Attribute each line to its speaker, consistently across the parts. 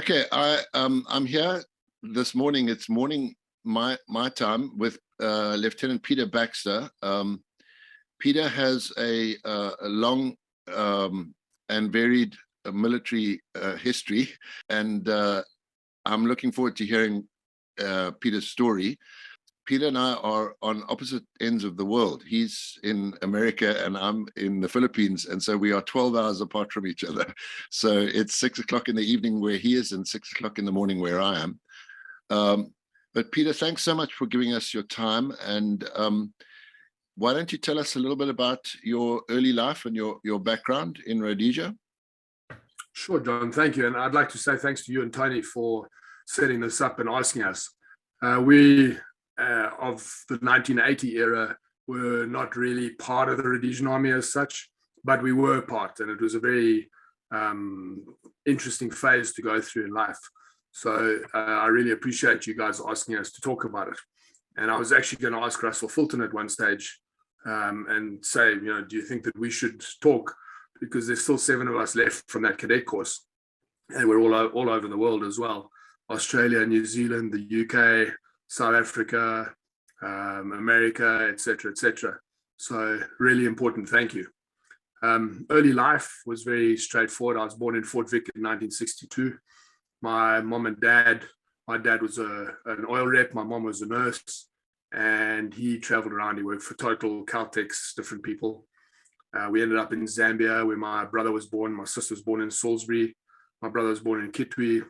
Speaker 1: Okay, I'm here this morning. It's morning my time with Lieutenant Peter Baxter. Peter has a long and varied military history, and I'm looking forward to hearing Peter's story. Peter and I are on opposite ends of the world. He's in America and I'm in the Philippines. And so we are 12 hours apart from each other. So it's 6 o'clock in the evening where he is and 6 o'clock in the morning where I am. But Peter, thanks so much for giving us your time. And why don't you tell us a little bit about your early life and your background in Rhodesia?
Speaker 2: Sure, John. Thank you. And I'd like to say thanks to you and Tony for setting this up and asking us. We of the 1980 era were not really part of the Rhodesian army as such, but we were part, and it was a very interesting phase to go through in life. So I really appreciate you guys asking us to talk about it. And I was actually going to ask Russell Fulton at one stage and say, do you think that we should talk? Because there's still 7 of us left from that cadet course, and we're all over the world as well. Australia, New Zealand, the UK, South Africa, America, etc., etc. So really important. Thank you. Early life was very straightforward. I was born in Fort Vic in 1962. My mom and dad, my dad was an oil rep. My mom was a nurse, and he traveled around. He worked for Total, Caltex, different people. We ended up in Zambia, where my brother was born. My sister was born in Salisbury. My brother was born in Kitwe.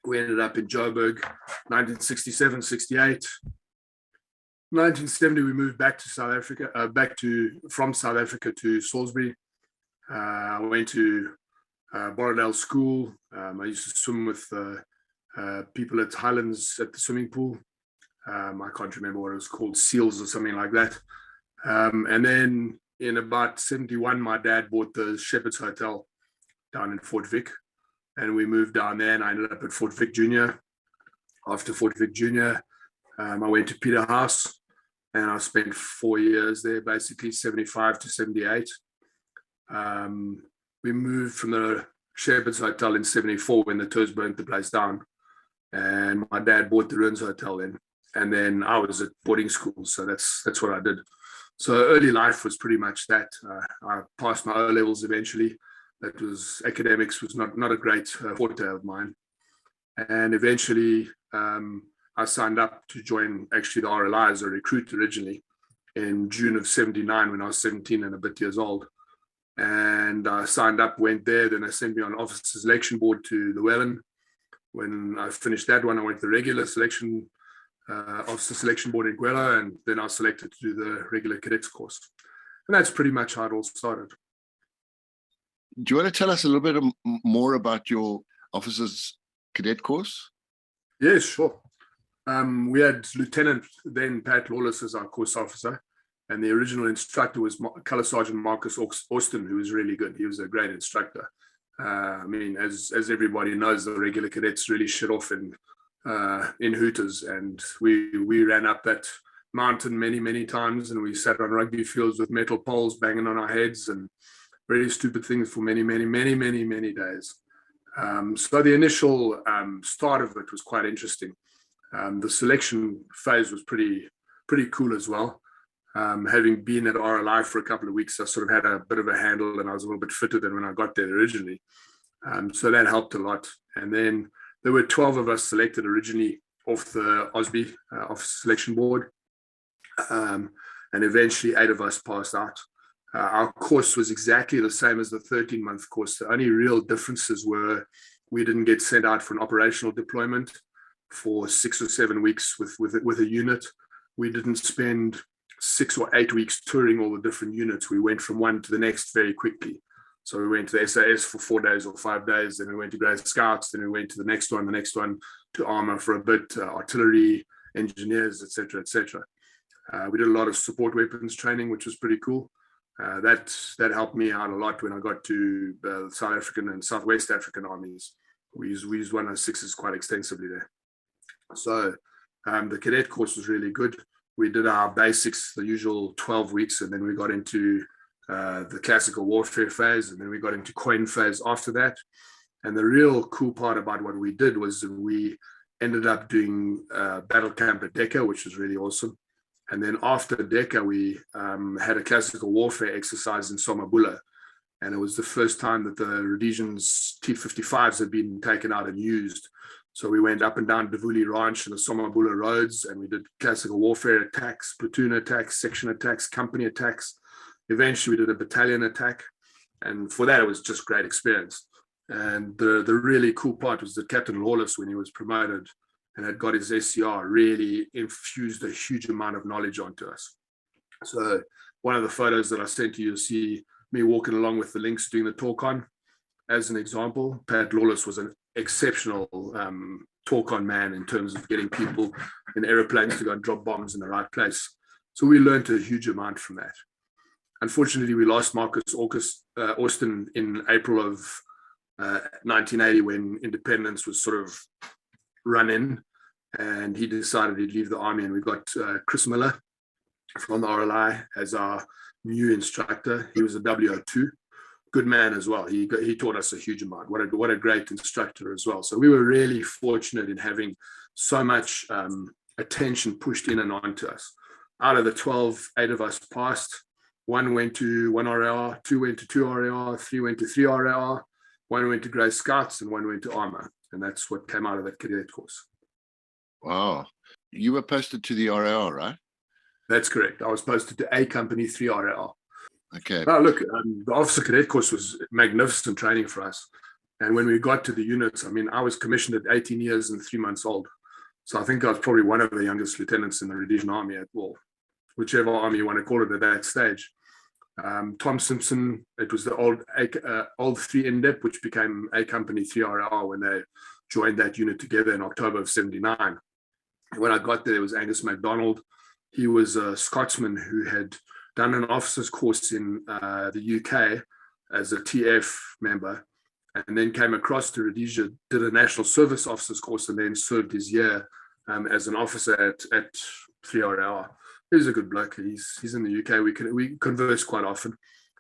Speaker 2: We ended up in Joburg, 1967, 68. 1970, we moved back to South Africa, from South Africa to Salisbury. I went to Borrowdale School. I used to swim with people at Highlands at the swimming pool. I can't remember what it was called, SEALs or something like that. And then in about 71, my dad bought the Shepherd's Hotel down in Fort Vic. And we moved down there, and I ended up at Fort Vic Junior. After Fort Vic Junior, I went to Peterhouse, and I spent 4 years there, basically 75 to 78. We moved from the Shepherd's Hotel in 74 when the tours burnt the place down. And my dad bought the Ruins Hotel then. And then I was at boarding school, so that's what I did. So early life was pretty much that. I passed my O-levels eventually. That was, academics was not a great forte of mine. And eventually I signed up to join actually the RLI as a recruit originally in June of 79 when I was 17 and a bit years old. And I signed up, went there, then they sent me on officer selection board to Llewellyn. When I finished that one, I went to the regular selection, officer selection board in Guello, and then I was selected to do the regular cadets course. And that's pretty much how it all started.
Speaker 1: Do you want to tell us a little bit more about your officers cadet course?
Speaker 2: Yes, sure. We had Lieutenant then Pat Lawless as our course officer, and the original instructor was Colour Sergeant Marcus Austin, who was really good. He was a great instructor. I mean, as everybody knows, the regular cadets really shit off in Hooters, and we ran up that mountain many times, and we sat on rugby fields with metal poles banging on our heads and very stupid things for many days. So the initial start of it was quite interesting. The selection phase was pretty cool as well. Having been at RLI for a couple of weeks, I sort of had a bit of a handle, and I was a little bit fitter than when I got there originally. So that helped a lot. And then there were 12 of us selected originally off the OSBI, Officer Selection Board. And eventually 8 of us passed out. Our course was exactly the same as the 13-month course. The only real differences were we didn't get sent out for an operational deployment for 6 or 7 weeks with a unit. We didn't spend 6 or 8 weeks touring all the different units. We went from one to the next very quickly. So we went to the SAS for 4 days or 5 days, then we went to Grey Scouts, then we went to the next one to armor for a bit, artillery, engineers, etc., etc. We did a lot of support weapons training, which was pretty cool. That helped me out a lot when I got to the South African and Southwest African armies. We used 106s quite extensively there. So the cadet course was really good. We did our basics, the usual 12 weeks, and then we got into the classical warfare phase, and then we got into coin phase after that. And the real cool part about what we did was we ended up doing battle camp at Decca, which was really awesome. And then after Decca, we had a classical warfare exercise in Somabula. And it was the first time that the Rhodesians T-55s had been taken out and used. So we went up and down Davuli Ranch and the Somabula roads, and we did classical warfare attacks, platoon attacks, section attacks, company attacks. Eventually, we did a battalion attack. And for that, it was just great experience. And the really cool part was that Captain Lawless, when he was promoted and had got his SCR, really infused a huge amount of knowledge onto us. So one of the photos that I sent you, you'll see me walking along with the Lynx doing the talk on. As an example, Pat Lawless was an exceptional talk on man in terms of getting people in aeroplanes to go and drop bombs in the right place. So we learned a huge amount from that. Unfortunately, we lost Marcus Austin in April of 1980 when independence was sort of run in, and he decided he'd leave the army, and we got Chris Miller from the RLI as our new instructor. He was a WO2, good man as well. He taught us a huge amount. What a great instructor as well. So we were really fortunate in having so much attention pushed in and onto us. Out of the 12, 8 of us passed. 1 went to 1 RAR, 2 went to 2 RAR, 3 went to 3 RAR, 1 went to Grey Scouts, and 1 went to Armour. And that's what came out of that cadet course.
Speaker 1: Wow. You were posted to the RAR, right?
Speaker 2: That's correct. I was posted to A Company 3 RAR.
Speaker 1: Okay.
Speaker 2: Now, look, the officer cadet course was magnificent training for us. And when we got to the units, I mean, I was commissioned at 18 years and 3 months old. So I think I was probably one of the youngest lieutenants in the Rhodesian Army at war, whichever army you want to call it at that stage. Tom Simpson, it was the old 3 in-depth, which became A Company 3 RAR when they joined that unit together in October of 79. When I got there, it was Angus MacDonald. He was a Scotsman who had done an officer's course in the UK as a TF member, and then came across to Rhodesia, did a national service officer's course, and then served his year as an officer at 3 RAR. He's a good bloke. He's in the UK. We converse quite often.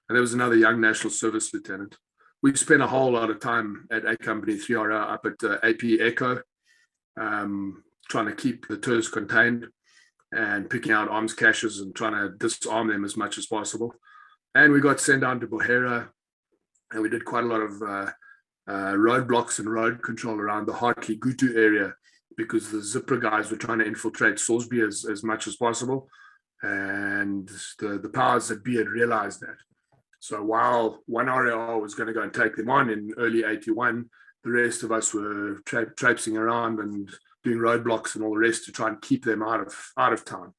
Speaker 2: And there was another young national service lieutenant. We spent a whole lot of time at A Company 3 RAR up at AP Echo, trying to keep the tours contained and picking out arms caches and trying to disarm them as much as possible. And we got sent down to Buhera, and we did quite a lot of roadblocks and road control around the Hartley Gutu area, because the Zipra guys were trying to infiltrate Salisbury as much as possible. And the powers that be had realized that. So while 1 RAR was going to go and take them on in early 81, the rest of us were traipsing around and doing roadblocks and all the rest to try and keep them out of town.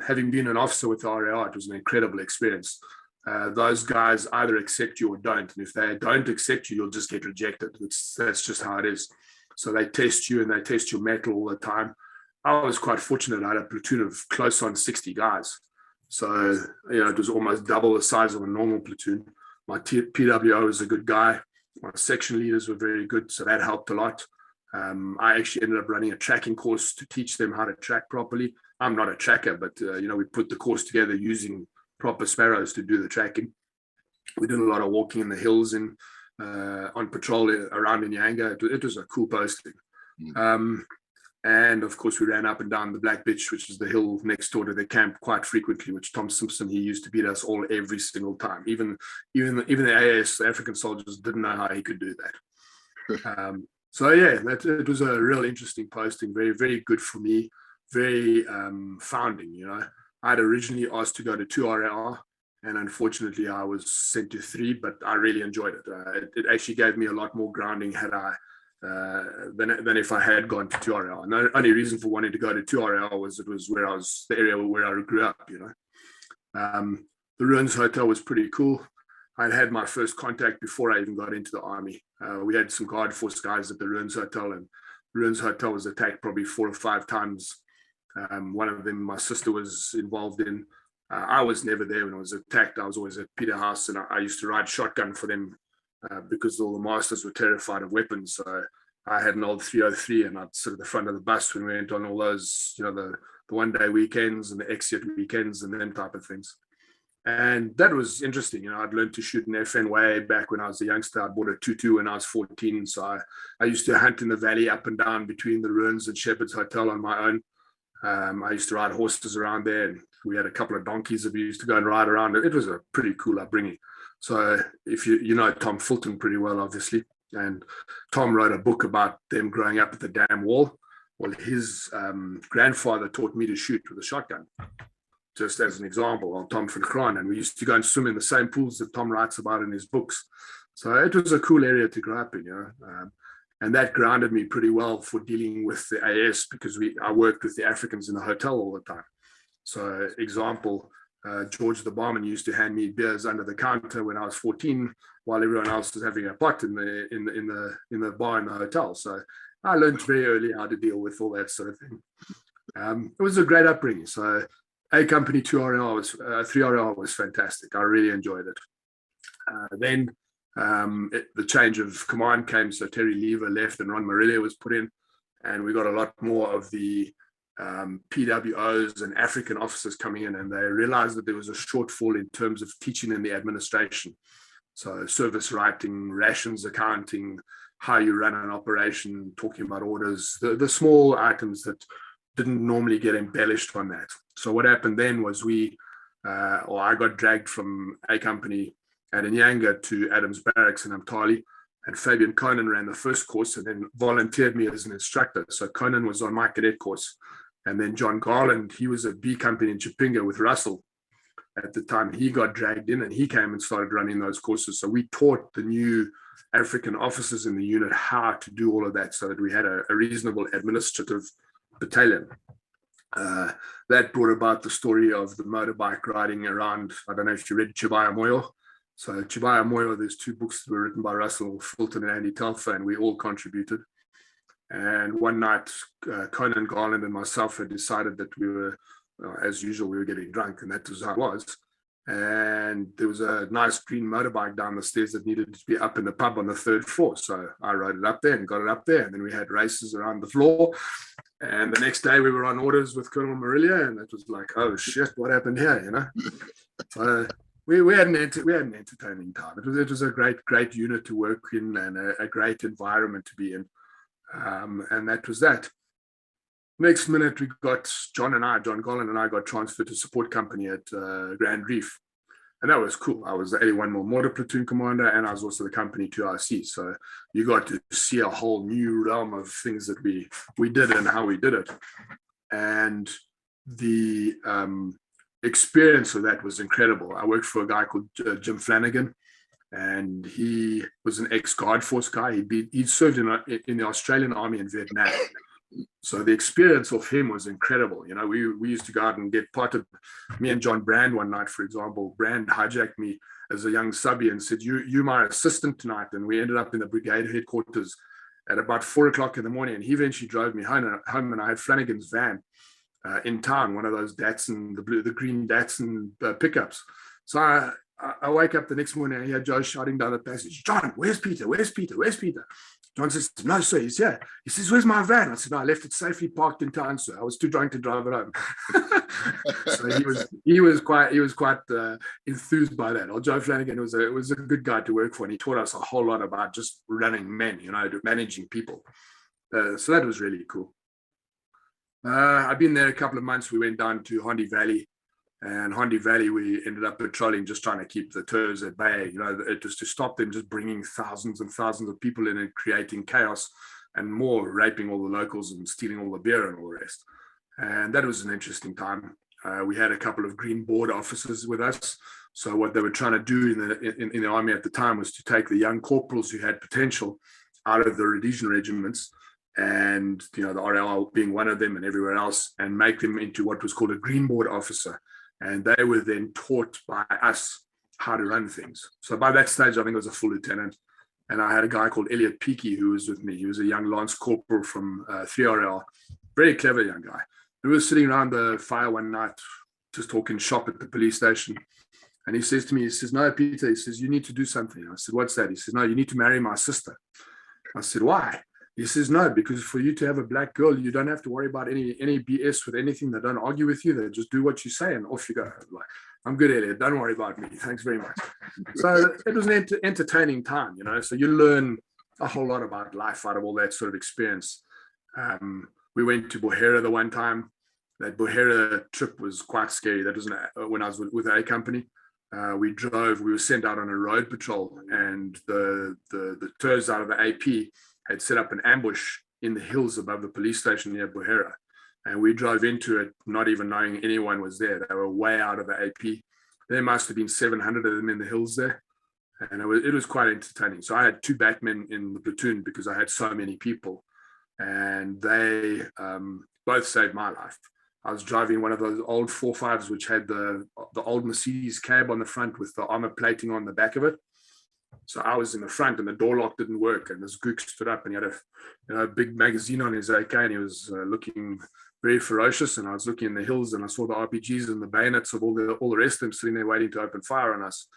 Speaker 2: Having been an officer with the RAR, it was an incredible experience. Those guys either accept you or don't. And if they don't accept you, you'll just get rejected. That's just how it is. So they test you and they test your mettle all the time. I was quite fortunate. I had a platoon of close on 60 guys. So, it was almost double the size of a normal platoon. My PWO was a good guy. My section leaders were very good, so that helped a lot. I actually ended up running a tracking course to teach them how to track properly. I'm not a tracker, but, we put the course together using proper sparrows to do the tracking. We did a lot of walking in the hills on patrol around in Yanga. It was a cool posting. And of course, we ran up and down the Black Bitch, which is the hill next door to the camp, quite frequently, which Tom Simpson, he used to beat us all every single time. Even the AS, the African soldiers, didn't know how he could do that. So yeah, it was a real interesting posting, very, very good for me, very founding. I'd originally asked to go to 2 RAR, and unfortunately I was sent to 3, but I really enjoyed it. It actually gave me a lot more grounding than if I had gone to 2 RAR. And the only reason for wanting to go to 2 RAR was it was the area where I grew up. The Ruins Hotel was pretty cool. I'd had my first contact before I even got into the army. We had some guard force guys at the Ruins Hotel, and the Ruins Hotel was attacked probably 4 or 5 times. One of them my sister was involved in. I was never there when it was attacked. I was always at Peter House, and I used to ride shotgun for them because all the masters were terrified of weapons. So I had an old 303, and I'd sit at the front of the bus when we went on all those, the one-day weekends and the exit weekends and them type of things. And that was interesting. I'd learned to shoot an FN way back when I was a youngster. I bought a 2.2 when I was 14. So I used to hunt in the valley up and down between the ruins and Shepherd's Hotel on my own. I used to ride horses around there, and we had a couple of donkeys that we used to go and ride around. It was a pretty cool upbringing. So if you know Tom Fulton pretty well, obviously, and Tom wrote a book about them growing up at the dam wall. Well, his grandfather taught me to shoot with a shotgun, just as an example, on Tom van Graan. And we used to go and swim in the same pools that Tom writes about in his books. So it was a cool area to grow up in, and that grounded me pretty well for dealing with the AS, because I worked with the Africans in the hotel all the time. So example, George the barman used to hand me beers under the counter when I was 14, while everyone else was having a pot in the bar in the hotel. So I learned very early how to deal with all that sort of thing. It was a great upbringing. So A Company 3RR was fantastic. I really enjoyed it. Then the change of command came, so Terry Lever left and Ron Morillo was put in, and we got a lot more of the PWOs and African officers coming in, and they realized that there was a shortfall in terms of teaching in the administration. So service writing, rations accounting, how you run an operation, talking about orders, the small items that didn't normally get embellished on that. So what happened then was I got dragged from A Company at Inyanga to Adams Barracks in Umtali, and Fabian Conan ran the first course and then volunteered me as an instructor. So Conan was on my cadet course, and then John Garland, he was at B Company in Chipinga with Russell at the time. He got dragged in and he came and started running those courses. So we taught the new African officers in the unit how to do all of that, so that we had a reasonable administrative battalion. That brought about the story of the motorbike riding around. I don't know if you read Chibaya Moyo. So Chibaya Moyo, there's 2 books that were written by Russell Fulton and Andy Telfer, and we all contributed. And one night, Conan Garland and myself had decided that we were, as usual, we were getting drunk, and that was how it was. And there was a nice green motorbike down the stairs that needed to be up in the pub on the 3rd floor. So I rode it up there and got it up there. And then we had races around the floor. And the next day we were on orders with Colonel Morillo, and it was like, oh shit, what happened here, So we had an entertaining time. It was a great unit to work in, and a great environment to be in. And that was that. Next minute, we got John Garland and I got transferred to support company at Grand Reef. And that was cool. I was the 81 mm Mortar Platoon Commander, and I was also the Company 2RC. So you got to see a whole new realm of things that we did and how we did it. And the experience of that was incredible. I worked for a guy called Jim Flanagan, and he was an ex-Guard Force guy. He'd served in the Australian Army in Vietnam. So the experience of him was incredible. We used to go out and get potted. Me and John Brand one night, for example, Brand hijacked me as a young subby and said, you my assistant tonight. And we ended up in the brigade headquarters at about 4 o'clock in the morning. And he eventually drove me home, and I had Flanagan's van in town, one of those Datsun, the green Datsun pickups. So I wake up the next morning and I hear Joe shouting down the passage, John, where's Peter? Where's Peter? Where's Peter? John says, no, sir, he's here. He says, where's my van? I said, no, I left it safely parked in town, sir. I was too drunk to drive it home. So he was quite enthused by that. Old Joe Flanagan was a good guy to work for, and he taught us a whole lot about just running men, managing people. So that was really cool. I've been there a couple of months. We went down to Hondi Valley. And Hondi Valley, we ended up patrolling, just trying to keep the tours at bay. It was to stop them just bringing thousands and thousands of people in and creating chaos, and more raping all the locals and stealing all the beer and all the rest. And that was an interesting time. We had a couple of Green Board officers with us. So what they were trying to do in the army at the time was to take the young corporals who had potential out of the Rhodesian regiments, and the RAR being one of them and everywhere else, and make them into what was called a Green Board officer. And they were then taught by us how to run things. So by that stage, I think I was a full lieutenant. And I had a guy called Elliot Peakey who was with me. He was a young Lance Corporal from 3RL, very clever young guy. We were sitting around the fire one night, just talking shop at the police station. And he says to me, he says, no, Peter, he says, you need to do something. I said, what's that? He says, no, you need to marry my sister. I said, why? He says, no, because for you to have a black girl, you don't have to worry about any BS with anything. They don't argue with you. They just do what you say and off you go. I'm good, Elliot. Don't worry about me. Thanks very much. So it was an entertaining time, you know. So you learn a whole lot about life out of all that sort of experience. We went to Buhera the one time. That Buhera trip was quite scary. That was when I was with A company. We were sent out on a road patrol, and the tours out of the AP had set up an ambush in the hills above the police station near Buhera. And we drove into it not even knowing anyone was there. They were way out of the AP. There must have been 700 of them in the hills there. And it was quite entertaining. So I had 2 Batmen in the platoon because I had so many people. And they both saved my life. I was driving one of those old 4.5s, which had the old Mercedes cab on the front with the armor plating on the back of it. So I was in the front and the door lock didn't work. And this gook stood up and he had a big magazine on his AK and he was looking very ferocious. And I was looking in the hills and I saw the RPGs and the bayonets of all the rest of them sitting there waiting to open fire on us.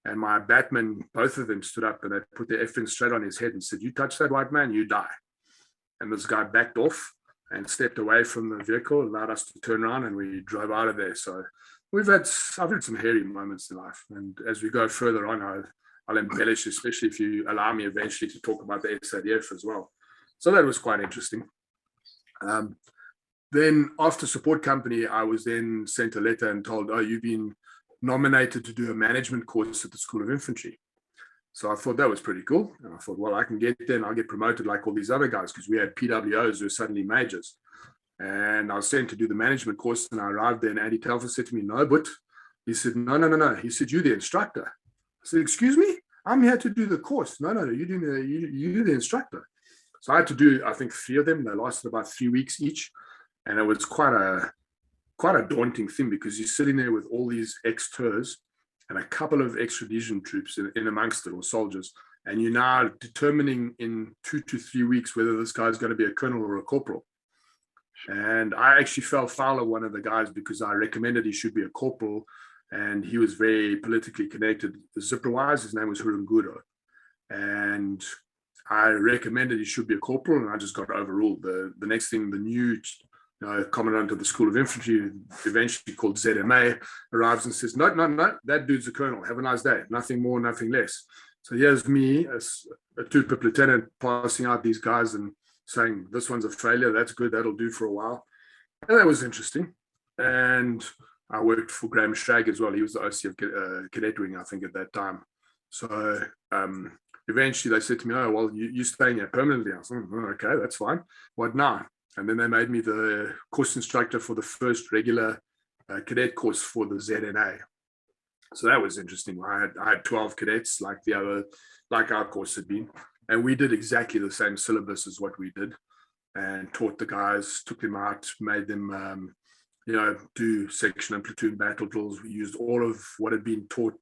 Speaker 2: And my Batman, both of them stood up and they put their effing straight on his head and said, "You touch that white man, you die." And this guy backed off and stepped away from the vehicle, allowed us to turn around, and we drove out of there. So I've had some hairy moments in life. And as we go further on, I'll embellish, especially if you allow me eventually to talk about the SADF as well. So that was quite interesting. Then after support company, I was then sent a letter and told, "Oh, you've been nominated to do a management course at the School of Infantry." So I thought that was pretty cool. And I thought, well, I can get there and I'll get promoted like all these other guys, because we had PWOs who were suddenly majors. And I was sent to do the management course, and I arrived there and Andy Telfer said to me, "No, but," he said, no. He said, "You're the instructor." I said, "Excuse me? I'm here to do the course." No, you're the instructor. So I had to do, I think, 3 of them. They lasted about 3 weeks each. And it was quite a daunting thing, because you're sitting there with all these ex-TERs and a couple of ex-Rhodesian troops in amongst it, or soldiers. And you're now determining in 2 to 3 weeks whether this guy's going to be a colonel or a corporal. And I actually fell foul of one of the guys because I recommended he should be a corporal, and he was very politically connected. Zipper-wise, his name was Hurunguro. And I recommended he should be a corporal, and I just got overruled. The next thing, the new commandant of the School of Infantry, eventually called ZMA, arrives and says, no, that dude's a colonel. Have a nice day. Nothing more, nothing less. So here's me, as a 2-pip lieutenant, passing out these guys and saying, "This one's a failure. That's good. That'll do for a while." And that was interesting. And I worked for Graham Strag as well. He was the OC of Cadet Wing, I think, at that time. So eventually they said to me, "Oh, well, you're staying here permanently." I was like, "Oh, okay, that's fine. What now?" And then they made me the course instructor for the first regular cadet course for the ZNA. So that was interesting. I had 12 cadets like our course had been. And we did exactly the same syllabus as what we did, and taught the guys, took them out, made them, do section and platoon battle drills. We used all of what had been taught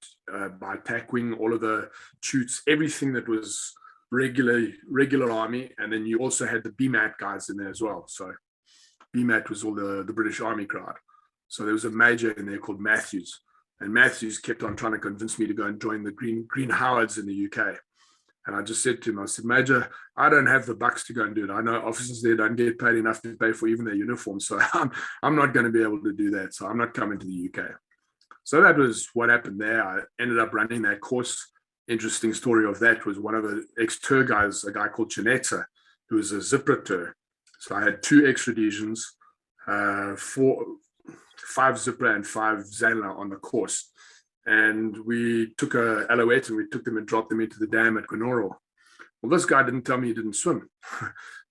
Speaker 2: by TAC Wing, all of the toots, everything that was regular army. And then you also had the BMAT guys in there as well. So BMAT was all the British Army crowd. So there was a major in there called Matthews, and Matthews kept on trying to convince me to go and join the Green Howards in the UK. And I just said to him, I said, "Major, I don't have the bucks to go and do it. I know officers there don't get paid enough to pay for even their uniforms. So I'm not going to be able to do that. So I'm not coming to the UK." So that was what happened there. I ended up running that course. Interesting story of that was one of the ex-TER guys, a guy called Chinetza, who was a Zipper-TER. So I had 2 ex-Rhodesians, 5 Zipper and 5 Zanla on the course. And we took a Alouette and we took them and dropped them into the dam at Gwenoro. Well, this guy didn't tell me he didn't swim.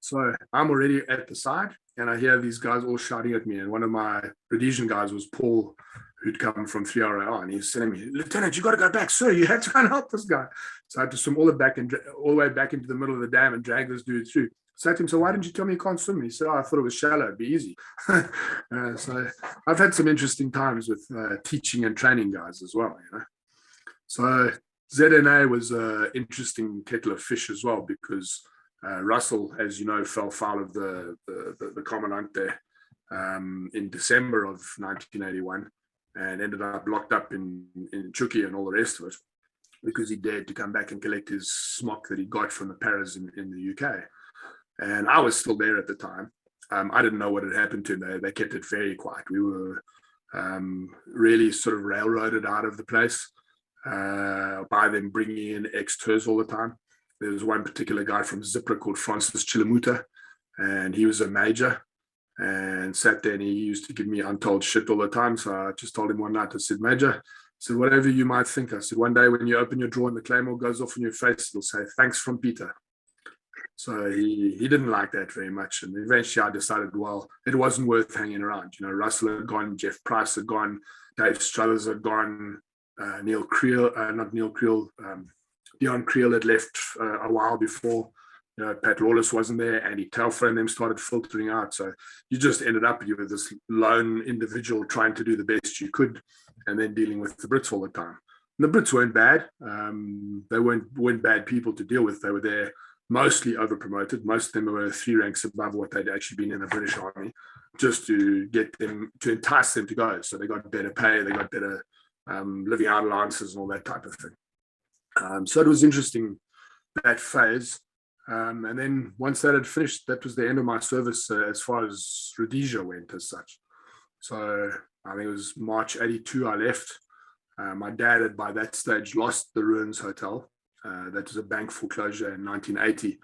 Speaker 2: So I'm already at the side and I hear these guys all shouting at me. And one of my Rhodesian guys was Paul, who'd come from 3RAR, and he was telling me, "Lieutenant, you got to go back, sir. You had to go and help this guy." So I had to swim all the way back into the middle of the dam and drag this dude through. So I said to him, "So why didn't you tell me you can't swim?" He said, "Oh, I thought it was shallow. It'd be easy." So I've had some interesting times with teaching and training guys as well. So ZNA was an interesting kettle of fish as well, because Russell, as you know, fell foul of the commandant there in December of 1981, and ended up locked up in Chucky and all the rest of it, because he dared to come back and collect his smock that he got from the paras in the UK. And I was still there at the time. I didn't know what had happened to him. They kept it very quiet. We were really sort of railroaded out of the place by them bringing in ex-TERs all the time. There was one particular guy from Zipra called Francis Chilamuta, and he was a major and sat there and he used to give me untold shit all the time. So I just told him one night, I said, Major, I said, whatever you might think. I said, one day when you open your drawer and the claymore goes off in your face, it'll say, thanks from Peter. So he didn't like that very much. And eventually I decided, well, it wasn't worth hanging around. You know, Russell had gone, Jeff Price had gone, Dave Struthers had gone, Neil Creel, not Neil Creel, Dion Creel had left a while before. You know, Pat Lawless wasn't there, Andy Telfer and them started filtering out. So you just ended up with this lone individual trying to do the best you could and then dealing with the Brits all the time. And the Brits weren't bad. They weren't bad people to deal with. They were there mostly over-promoted. Most of them were 3 ranks above what they'd actually been in the British Army, just to get them, to entice them to go. So they got better pay, they got better living out allowances and all that type of thing. So it was interesting, that phase. And then once that had finished, that was the end of my service as far as Rhodesia went as such. So I think it was March 82 I left. My dad had by that stage lost the Ruins Hotel. That was a bank foreclosure in 1980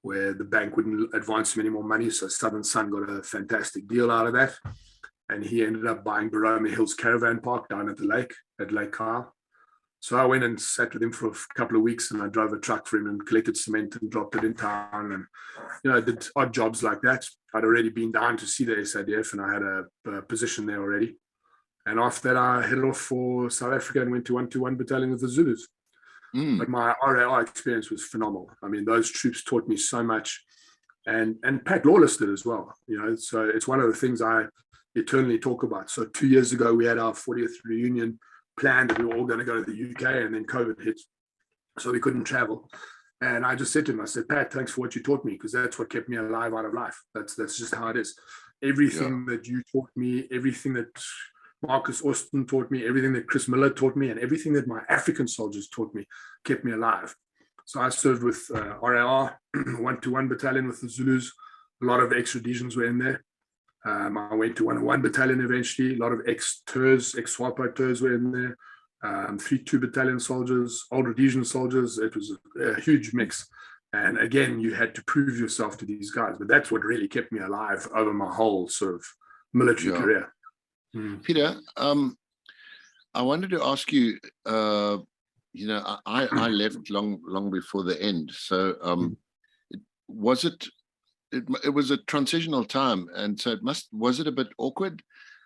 Speaker 2: where the bank wouldn't advance him any more money. So Southern Sun got a fantastic deal out of that. And he ended up buying Baroma Hills Caravan Park down at the lake, at Lake Kyle. So I went and sat with him for a couple of weeks and I drove a truck for him and collected cement and dropped it in town. And, you know, I did odd jobs like that. I'd already been down to see the SADF and I had a position there already. And after that, I headed off for South Africa and went to 121 Battalion with the Zulus. But my RAR experience was phenomenal. I mean, those troops taught me so much. And Pat Lawless did as well, you know. So it's one of the things I eternally talk about. So 2 years ago, we had our 40th reunion planned that we were all going to go to the UK, and then COVID hit, so we couldn't travel. And I just said to him, I said, Pat, thanks for what you taught me, because that's what kept me alive out of life. That's just how it is. Everything that you taught me, everything that Marcus Austin taught me, everything that Chris Miller taught me, and everything that my African soldiers taught me kept me alive. So I served with RAR, 121 Battalion with the Zulus. A lot of ex-Rhodesians were in there. I went to 101 Battalion eventually. A lot of ex-TERs, ex-SWAPO TERs were in there. 3-2 Battalion soldiers, old Rhodesian soldiers. It was a huge mix. And again, you had to prove yourself to these guys. But that's what really kept me alive over my whole sort of military career.
Speaker 1: Peter, I wanted to ask you, you know, I left long before the end. So it was a transitional time, and so was it a bit awkward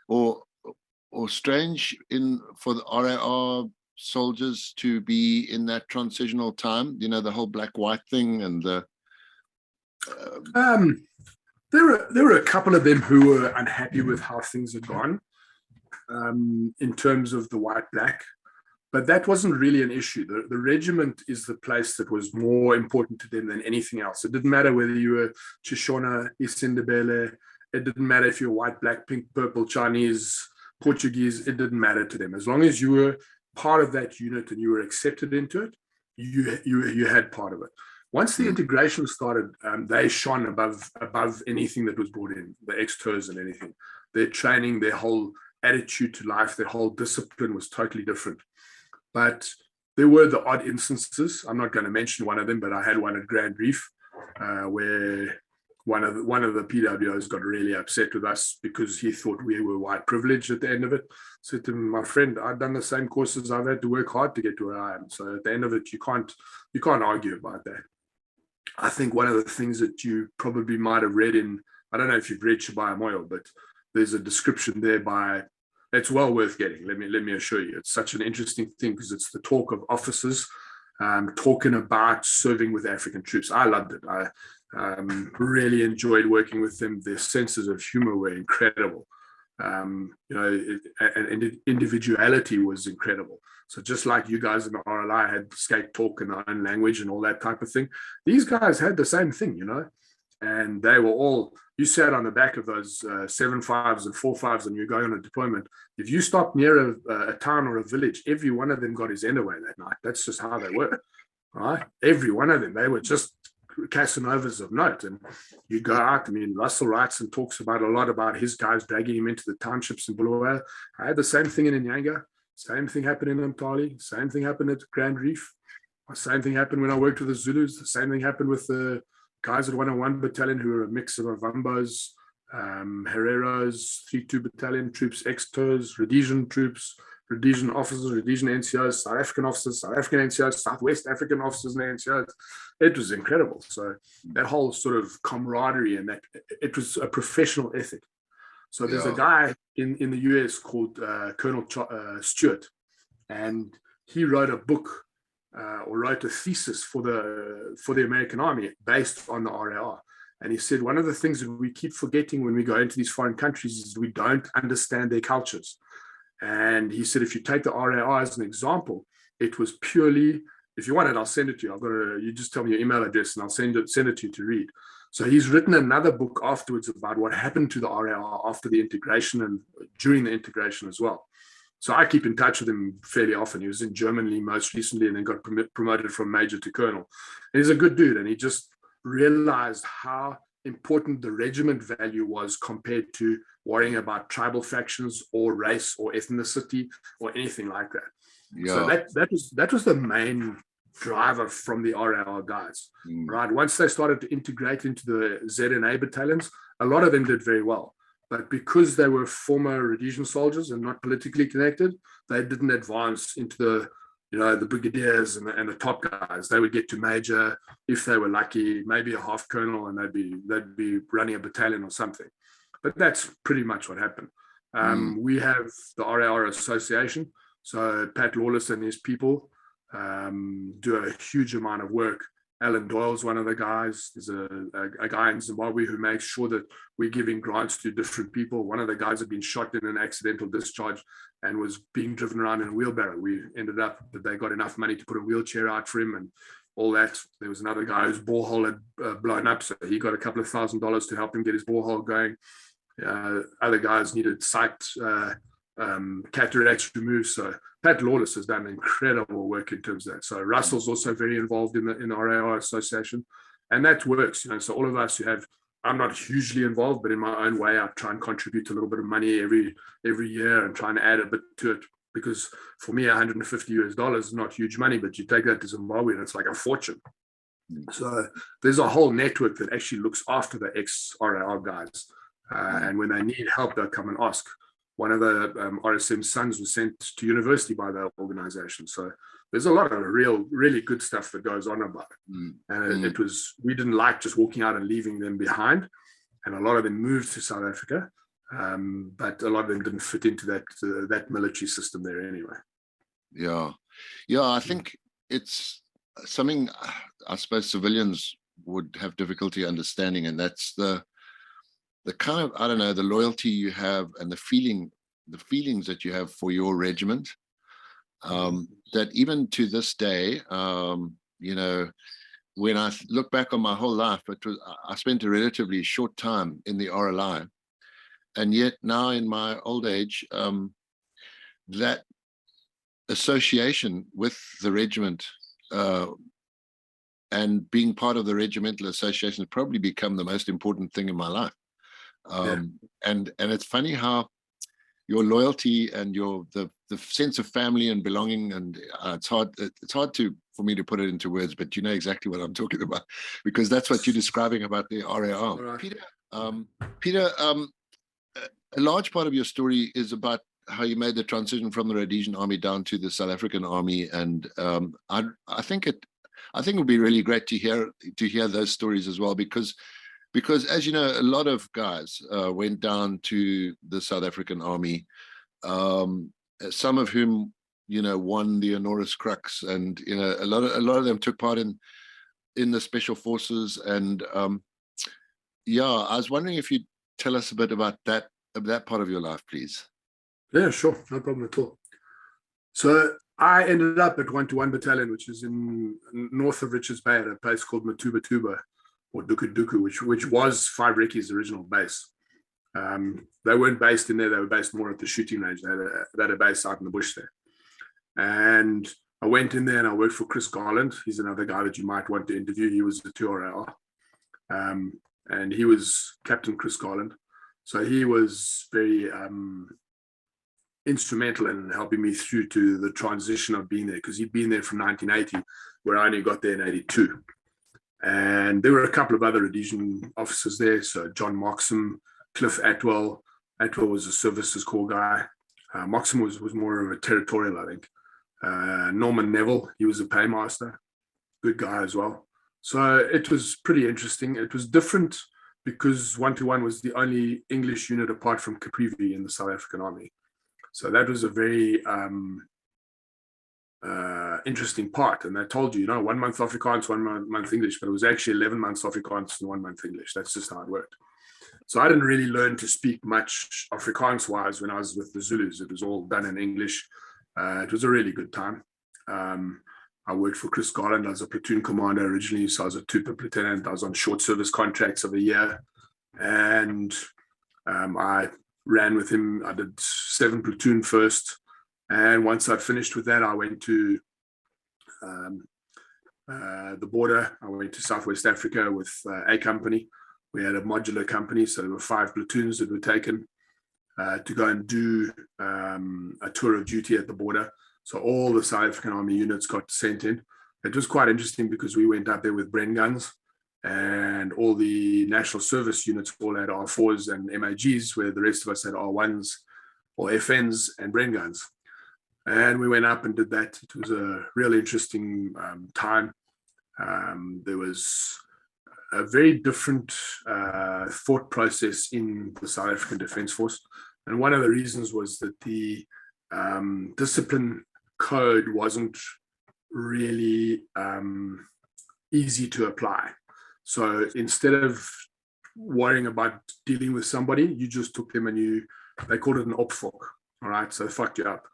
Speaker 1: or strange for the RAR soldiers to be in that transitional time, you know, the whole black-white thing and the
Speaker 2: there were a couple of them who were unhappy with how things had gone in terms of the white-black. But that wasn't really an issue. The regiment is the place that was more important to them than anything else. It didn't matter whether you were Shishona, Isindebele. It didn't matter if you were white, black, pink, purple, Chinese, Portuguese. It didn't matter to them. As long as you were part of that unit and you were accepted into it, you had part of it. Once the integration started, they shone above anything that was brought in, the ex-TERs and anything. Their training, their whole attitude to life, their whole discipline was totally different. But there were the odd instances. I'm not going to mention one of them, but I had one at Grand Reef where one of the PWOs got really upset with us because he thought we were white privileged at the end of it. I said to him, my friend, I've done the same courses. I've had to work hard to get to where I am. So at the end of it, you can't argue about that. I think one of the things that you probably might have read in, I don't know if you've read Shabaya Moyo, but there's a description there by, it's well worth getting. Let me assure you, it's such an interesting thing because it's the talk of officers talking about serving with African troops. I loved it. I really enjoyed working with them. Their senses of humor were incredible. You know, and individuality was incredible. So just like you guys in the RLI had skate talk in their own language and all that type of thing, these guys had the same thing, you know. And they were all, you sat on the back of those 7.5s and 4.5s and you're going on a deployment. If you stopped near a town or a village, every one of them got his end away that night. That's just how they were, right? Every one of them, they were just Casanovas of note. And you go out, I mean, Russell writes and talks about a lot about his guys dragging him into the townships in Bulawayo. I had the same thing in Nyanga, same thing happened in Umtali, same thing happened at Grand Reef, same thing happened when I worked with the Zulus, the same thing happened with the guys at 101 Battalion who were a mix of Avambos, Herreros, 3-2 Battalion troops, ex-TERS, Rhodesian troops, Rhodesian officers, Rhodesian NCOs, South African officers, South African NCOs, Southwest African officers and NCOs. It was incredible. So that whole sort of camaraderie and that it was a professional ethic. So there's a guy in the US called Colonel Stewart, and he wrote a book or wrote a thesis for the American Army based on the RAR. And he said, one of the things that we keep forgetting when we go into these foreign countries is we don't understand their cultures. And he said, if you take the RAR as an example, it was purely, if you want it, I'll send it to you. You just tell me your email address and I'll send it to you to read. So he's written another book afterwards about what happened to the RAR after the integration and during the integration as well. So I keep in touch with him fairly often. He was in Germany most recently and then got promoted from major to colonel. And he's a good dude. And he just realized how important the regiment value was compared to worrying about tribal factions or race or ethnicity or anything like that. So that was the main driver from the RAR guys, right? Once they started to integrate into the ZNA battalions, a lot of them did very well. But because they were former Rhodesian soldiers and not politically connected, they didn't advance into the brigadiers and the top guys. They would get to major if they were lucky, maybe a half colonel, and they'd be running a battalion or something. But that's pretty much what happened. We have the RAR Association. So Pat Lawless and his people do a huge amount of work. Alan Doyle's one of the guys. There's a guy in Zimbabwe who makes sure that we're giving grants to different people. One of the guys had been shot in an accidental discharge and was being driven around in a wheelbarrow. We ended up that they got enough money to put a wheelchair out for him and all that. There was another guy whose borehole had blown up, so he got a couple of $1,000s to help him get his borehole going. Other guys needed sight cataracts removed. So Pat Lawless has done incredible work in terms of that. So Russell's also very involved in the RAR Association, and that works. So all of us who have, I'm not hugely involved, but in my own way, I try and contribute a little bit of money every year and try and add a bit to it. Because for me, $150 is not huge money, but you take that to Zimbabwe and it's like a fortune. So there's a whole network that actually looks after the ex-RAR guys. And when they need help, they'll come and ask. One of the RSM sons was sent to university by that organization. So there's a lot of really good stuff that goes on about it. And it was, we didn't like just walking out and leaving them behind. And a lot of them moved to South Africa. But a lot of them didn't fit into that military system there anyway. Yeah,
Speaker 1: I think it's something I suppose civilians would have difficulty understanding, and that's the kind of, I don't know, the loyalty you have and the feelings that you have for your regiment, that even to this day, when I look back on my whole life, I spent a relatively short time in the RLI. And yet now in my old age, that association with the regiment and being part of the regimental association has probably become the most important thing in my life. And it's funny how your loyalty and the sense of family and belonging, and it's hard for me to put it into words, but you know exactly what I'm talking about, because that's what you're describing about the RAR. Right. Peter, a large part of your story is about how you made the transition from the Rhodesian army down to the South African army, and I think it would be really great to hear those stories as well, because as you know, a lot of guys went down to the South African army, some of whom won the Honoris Crux, and a lot of them took part in the special forces, and I was wondering if you'd tell us a bit about that part of your life, please.
Speaker 2: Yeah, sure, no problem at all. So I ended up at 121 Battalion, which is in north of Richards Bay at a place called Matuba or Duku, which was Five Reki's original base. They weren't based in there; they were based more at the shooting range. They had a base out in the bush there. And I went in there and I worked for Chris Garland. He's another guy that you might want to interview. He was the 2RAR. And he was Captain Chris Garland. So he was very instrumental in helping me through to the transition of being there, because he'd been there from 1980, where I only got there in 82. And there were a couple of other Rhodesian officers there. So John Moxham, Cliff Atwell. Atwell was a services corps guy. Moxham was more of a territorial, I think. Norman Neville, he was a paymaster. Good guy as well. So it was pretty interesting. It was different because 121 was the only English unit apart from Caprivi in the South African Army. So that was a very interesting part. And they told you, 1 month Afrikaans, 1 month English, but it was actually 11 months Afrikaans and 1 month English. That's just how it worked. So I didn't really learn to speak much Afrikaans-wise when I was with the Zulus. It was all done in English. It was a really good time. I worked for Chris Garland as a platoon commander originally, so I was a two-pip lieutenant. I was on short service contracts of a year, and I ran with him. I did 7 platoon first, and once I'd finished with that, I went to the border. I went to Southwest Africa with a company. We had a modular company, so there were 5 platoons that were taken to go and do a tour of duty at the border. So all the South African Army units got sent in. It was quite interesting because we went up there with Bren guns, and all the national service units all had R4s and MAGs, where the rest of us had R1s or FNs and Bren guns. And we went up and did that. It was a really interesting time. There was a very different thought process in the South African Defence Force. And one of the reasons was that the discipline code wasn't really easy to apply. So instead of worrying about dealing with somebody, you just took them and they called it an opfok, all right? So they fucked you up.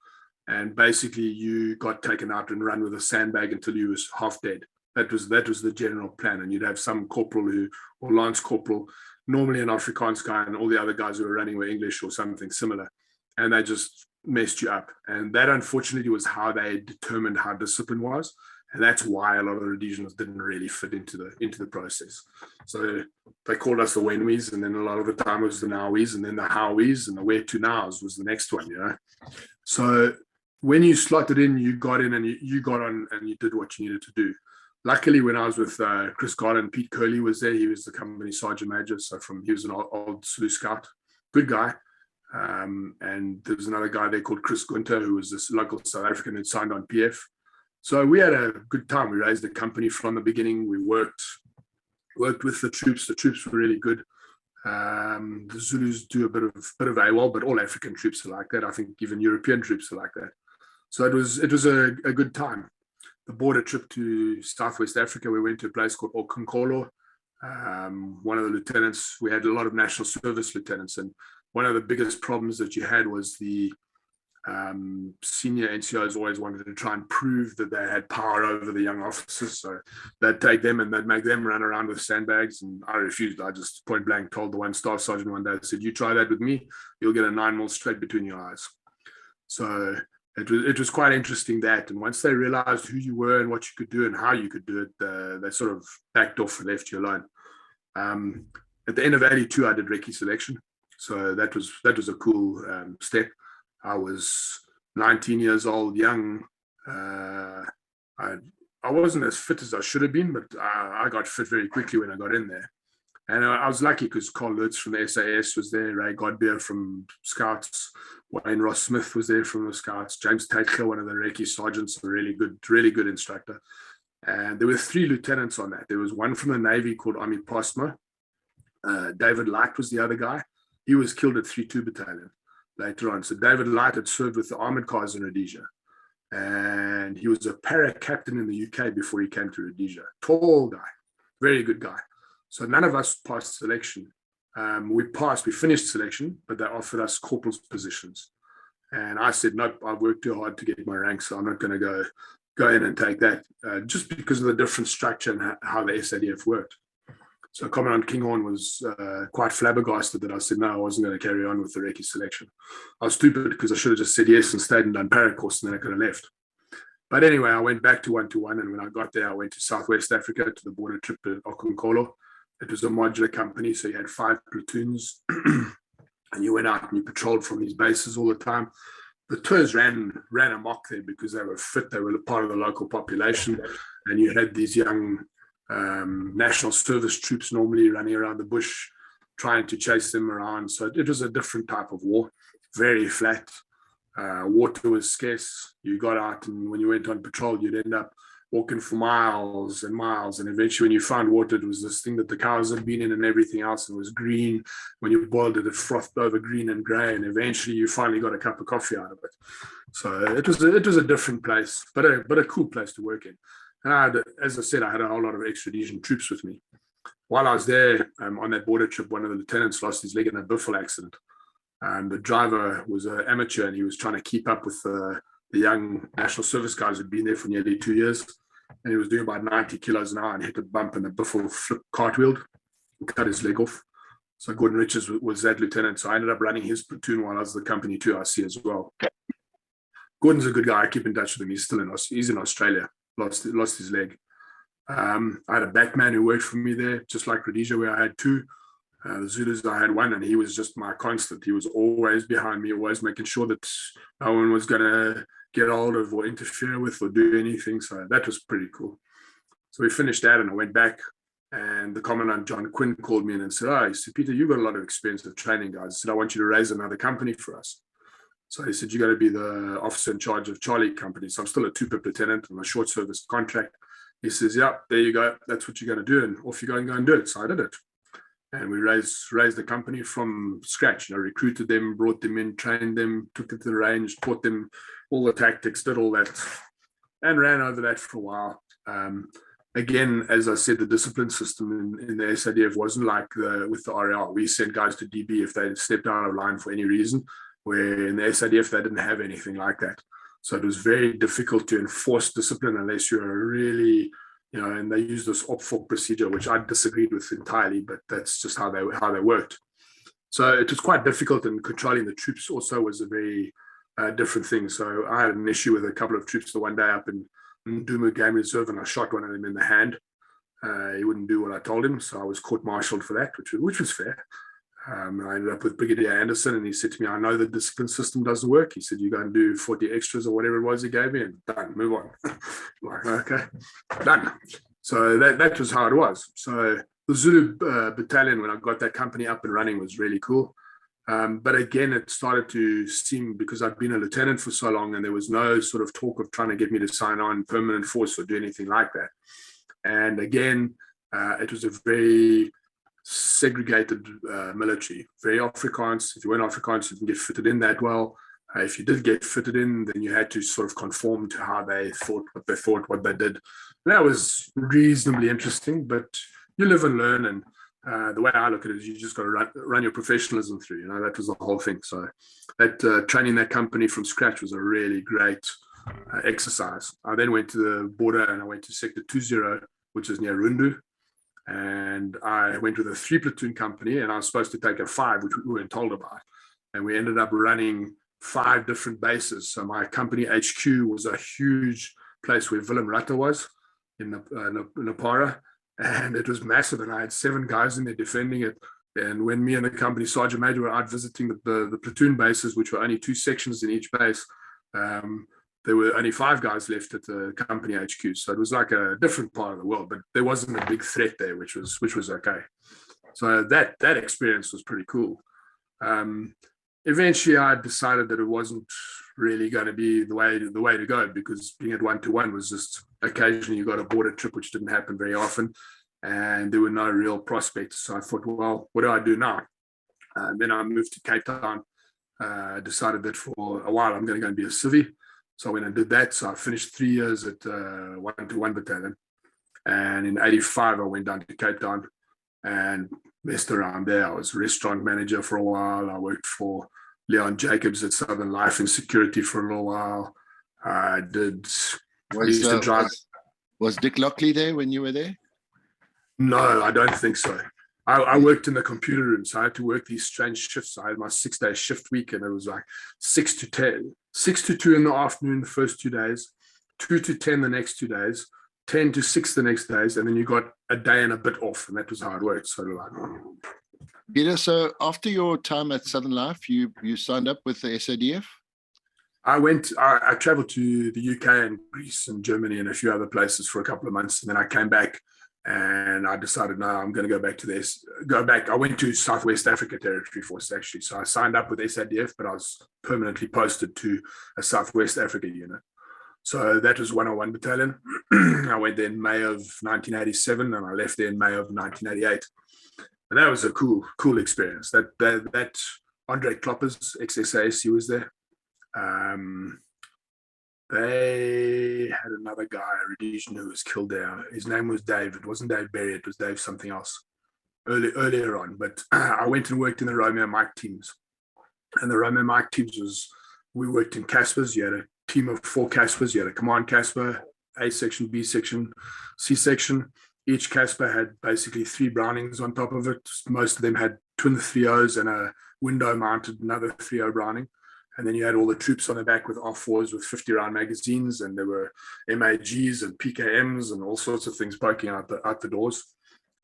Speaker 2: And basically you got taken out and run with a sandbag until you was half dead. That was the general plan. And you'd have some corporal or lance corporal, normally an Afrikaans guy, and all the other guys who were running were English or something similar. And they just messed you up. And that, unfortunately, was how they determined how discipline was. And that's why a lot of the Rhodesians didn't really fit into the process. So they called us the Wenwies, and then a lot of the time it was the Nowies, and then the Howies, and the Where to Nows was the next one, So when you slotted in, you got in and you got on and you did what you needed to do. Luckily, when I was with Chris Garland, Pete Curley was there. He was the company sergeant major. So he was an old Zulu scout, good guy. And there was another guy there called Chris Gunter, who was this local South African who signed on PF. So we had a good time. We raised the company from the beginning. We worked with the troops. The troops were really good. The Zulus do a bit of AWOL, but all African troops are like that. I think even European troops are like that. So it was a good time. The border trip to Southwest Africa, we went to a place called Okunkolo. One of the lieutenants, we had a lot of national service lieutenants, and one of the biggest problems that you had was the senior NCOs always wanted to try and prove that they had power over the young officers. So they'd take them and they'd make them run around with sandbags. And I refused. I just point blank told the one staff sergeant one day, I said, "You try that with me, you'll get a 9mm straight between your eyes." So it was quite interesting that. And once they realized who you were and what you could do and how you could do it, they sort of backed off and left you alone. At the end of 82, I did recce selection. So that was a cool step. I was 19 years old, young. I wasn't as fit as I should have been, but I got fit very quickly when I got in there. And I was lucky because Carl Lutz from the SAS was there, Ray Godbeer from Scouts, Wayne Ross Smith was there from the Scouts, James Taitgel, one of the recce sergeants, a really good instructor. And there were 3 lieutenants on that. There was one from the Navy called Ami Postma. David Light was the other guy. He was killed at 3-2 Battalion later on. So David Light had served with the armored cars in Rhodesia. And he was a para captain in the UK before he came to Rhodesia. Tall guy, very good guy. So none of us passed selection. We finished selection, but they offered us corporal's positions. And I said, nope, I've worked too hard to get my rank, so I'm not going to go in and take that, just because of the different structure and how the SADF worked. So Commandant Kinghorn was quite flabbergasted that I said, no, I wasn't going to carry on with the recce selection. I was stupid because I should have just said yes and stayed and done paracourse, and then I could have left. But anyway, I went back to 121, and when I got there, I went to Southwest Africa to the border trip at Okunkolo. It was a modular company, so you had 5 platoons, and you went out and you patrolled from these bases all the time. The tours ran amok there because they were fit. They were part of the local population, and you had these young national service troops normally running around the bush, trying to chase them around. So it was a different type of war, very flat. Water was scarce. You got out, and when you went on patrol, you'd end up walking for miles and miles. And eventually, when you found water, it was this thing that the cows had been in and everything else. It was green. When you boiled it, it frothed over green and grey. And eventually, you finally got a cup of coffee out of it. So it was a different place, but a cool place to work in. And as I said, I had a whole lot of ex-Rhodesian troops with me. While I was there on that border trip, one of the lieutenants lost his leg in a biffle accident. And the driver was an amateur, and he was trying to keep up with the young national service guys who'd been there for nearly 2 years. And he was doing about 90 kilos an hour and hit a bump, and the biffle flipped cartwheeled and cut his leg off. So Gordon Richards was that lieutenant. So I ended up running his platoon while I was the company 2RC as well. Gordon's a good guy. I keep in touch with him. He's in Australia. Lost his leg. I had a backman who worked for me there, just like Rhodesia, where I had 2. The Zulus, I had 1, and he was just my constant. He was always behind me, always making sure that no one was going to get hold of or interfere with or do anything. So that was pretty cool. So we finished that, and I went back, and the Commandant, John Quinn, called me in and said, he said, Peter, you've got a lot of experience with training guys. He said, I want you to raise another company for us. So he said, you got to be the officer in charge of Charlie Company. So I'm still a 2-pip lieutenant on a short service contract. He says, yeah, there you go. That's what you're going to do. And off you go and do it. So I did it. And we raised the company from scratch. Recruited them, brought them in, trained them, took them to the range, taught them all the tactics, did all that, and ran over that for a while. Again, as I said, the discipline system in the SADF wasn't like with the RAR. We sent guys to DB if they stepped out of line for any reason, where in the SADF they didn't have anything like that. So it was very difficult to enforce discipline unless you're really, and they used this op-fork procedure, which I disagreed with entirely, but that's just how they worked. So it was quite difficult, and controlling the troops also was a very different thing. So I had an issue with a couple of troops the one day up in Duma Game Reserve, and I shot one of them in the hand. He wouldn't do what I told him, so I was court-martialed for that, which was fair. I ended up with Brigadier Anderson, and he said to me, I know the discipline system doesn't work. He said, you go and do 40 extras or whatever it was he gave me, and done, move on. Like, okay, done. So that was how it was. So the Zulu battalion, when I got that company up and running, was really cool. But again, it started to seem, because I'd been a lieutenant for so long, and there was no sort of talk of trying to get me to sign on permanent force or do anything like that. And again, it was a very segregated military, very Afrikaans. If you weren't Afrikaans, you didn't get fitted in that well. If you did get fitted in, then you had to sort of conform to how they thought, what they did. And that was reasonably interesting, but you live and learn. And the way I look at it is you just got to run your professionalism through. That was the whole thing. So that training that company from scratch was a really great exercise. I then went to the border, and I went to Sector 20, which is near Rundu. And I went with a 3-platoon company, and I was supposed to take a 5, which we weren't told about. And we ended up running 5 different bases. So my company HQ was a huge place where Willem Rutte was in Napara, and it was massive. And I had 7 guys in there defending it. And when me and the company sergeant major were out visiting the platoon bases, which were only 2 sections in each base, there were only 5 guys left at the company HQ. So it was like a different part of the world, but there wasn't a big threat there, which was okay. So that experience was pretty cool. Eventually, I decided that it wasn't really going to be the way to go, because being at 121 was just occasionally you got a border trip, which didn't happen very often, and there were no real prospects. So I thought, well, what do I do now? Then I moved to Cape Town. Decided that for a while I'm going to go and be a civvy. So I went and did that. So I finished 3 years at 121 Battalion. And in 85, I went down to Cape Town and messed around there. I was restaurant manager for a while. I worked for Leon Jacobs at Southern Life in security for a little while. I used to drive.
Speaker 1: Was Dick Lockley there when you were there?
Speaker 2: No, I don't think so. I worked in the computer room, so I had to work these strange shifts. I had my 6-day shift week, and it was like 6 to 2 in the afternoon the first 2 days, 2 to 10 the next 2 days, 10 to 6 the next days, and then you got a day and a bit off, and that was how it worked. So like,
Speaker 1: Peter, so after your time at Southern Life, you signed up with the SADF?
Speaker 2: I traveled to the UK and Greece and Germany and a few other places for a couple of months. And then I came back and I decided, no, I'm going to go back to this. I went to Southwest Africa Territory Force, actually. So I signed up with SADF, but I was permanently posted to a Southwest Africa unit. So that was 101 Battalion. I went there in May of 1987 and I left there in May of 1988. And that was a cool experience. That Andre Kloppers, ex-SAS, he was there. They had another guy, a Rhodesian, who was killed there. His name was Dave. It wasn't Dave Berry, it was Dave something else earlier on. But I went and worked in the Romeo Mike teams. And the Romeo Mike teams we worked in Caspers. You had a team of 4 Caspers. You had a command Casper, A section, B section, C section. Each Casper had basically 3 Brownings on top of it. Most of them had twin 3.0s and a window mounted another 3.0 Browning. And then you had all the troops on the back with R4s with 50-round magazines, and there were MAGs and PKMs and all sorts of things poking out the doors.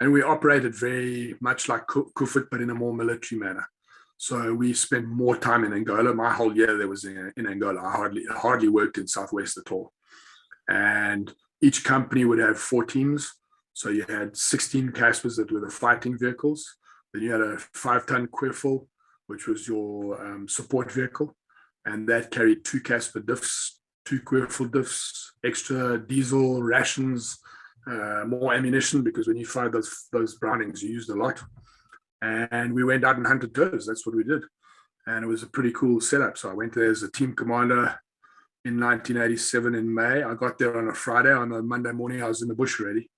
Speaker 2: And we operated very much like Kufit, but in a more military manner. So we spent more time in Angola. My whole year there was in Angola. I hardly worked in Southwest at all. And each company would have 4 teams. So you had 16 Caspers that were the fighting vehicles. Then you had a 5-ton Querful, which was your support vehicle. And that carried 2 Casper diffs, 2 Querful diffs, extra diesel, rations, more ammunition, because when you fired those Brownings, you used a lot. And we went out and hunted tours. That's what we did. And it was a pretty cool setup. So I went there as a team commander in 1987 in May. I got there on a Friday. On a Monday morning, I was in the bush already.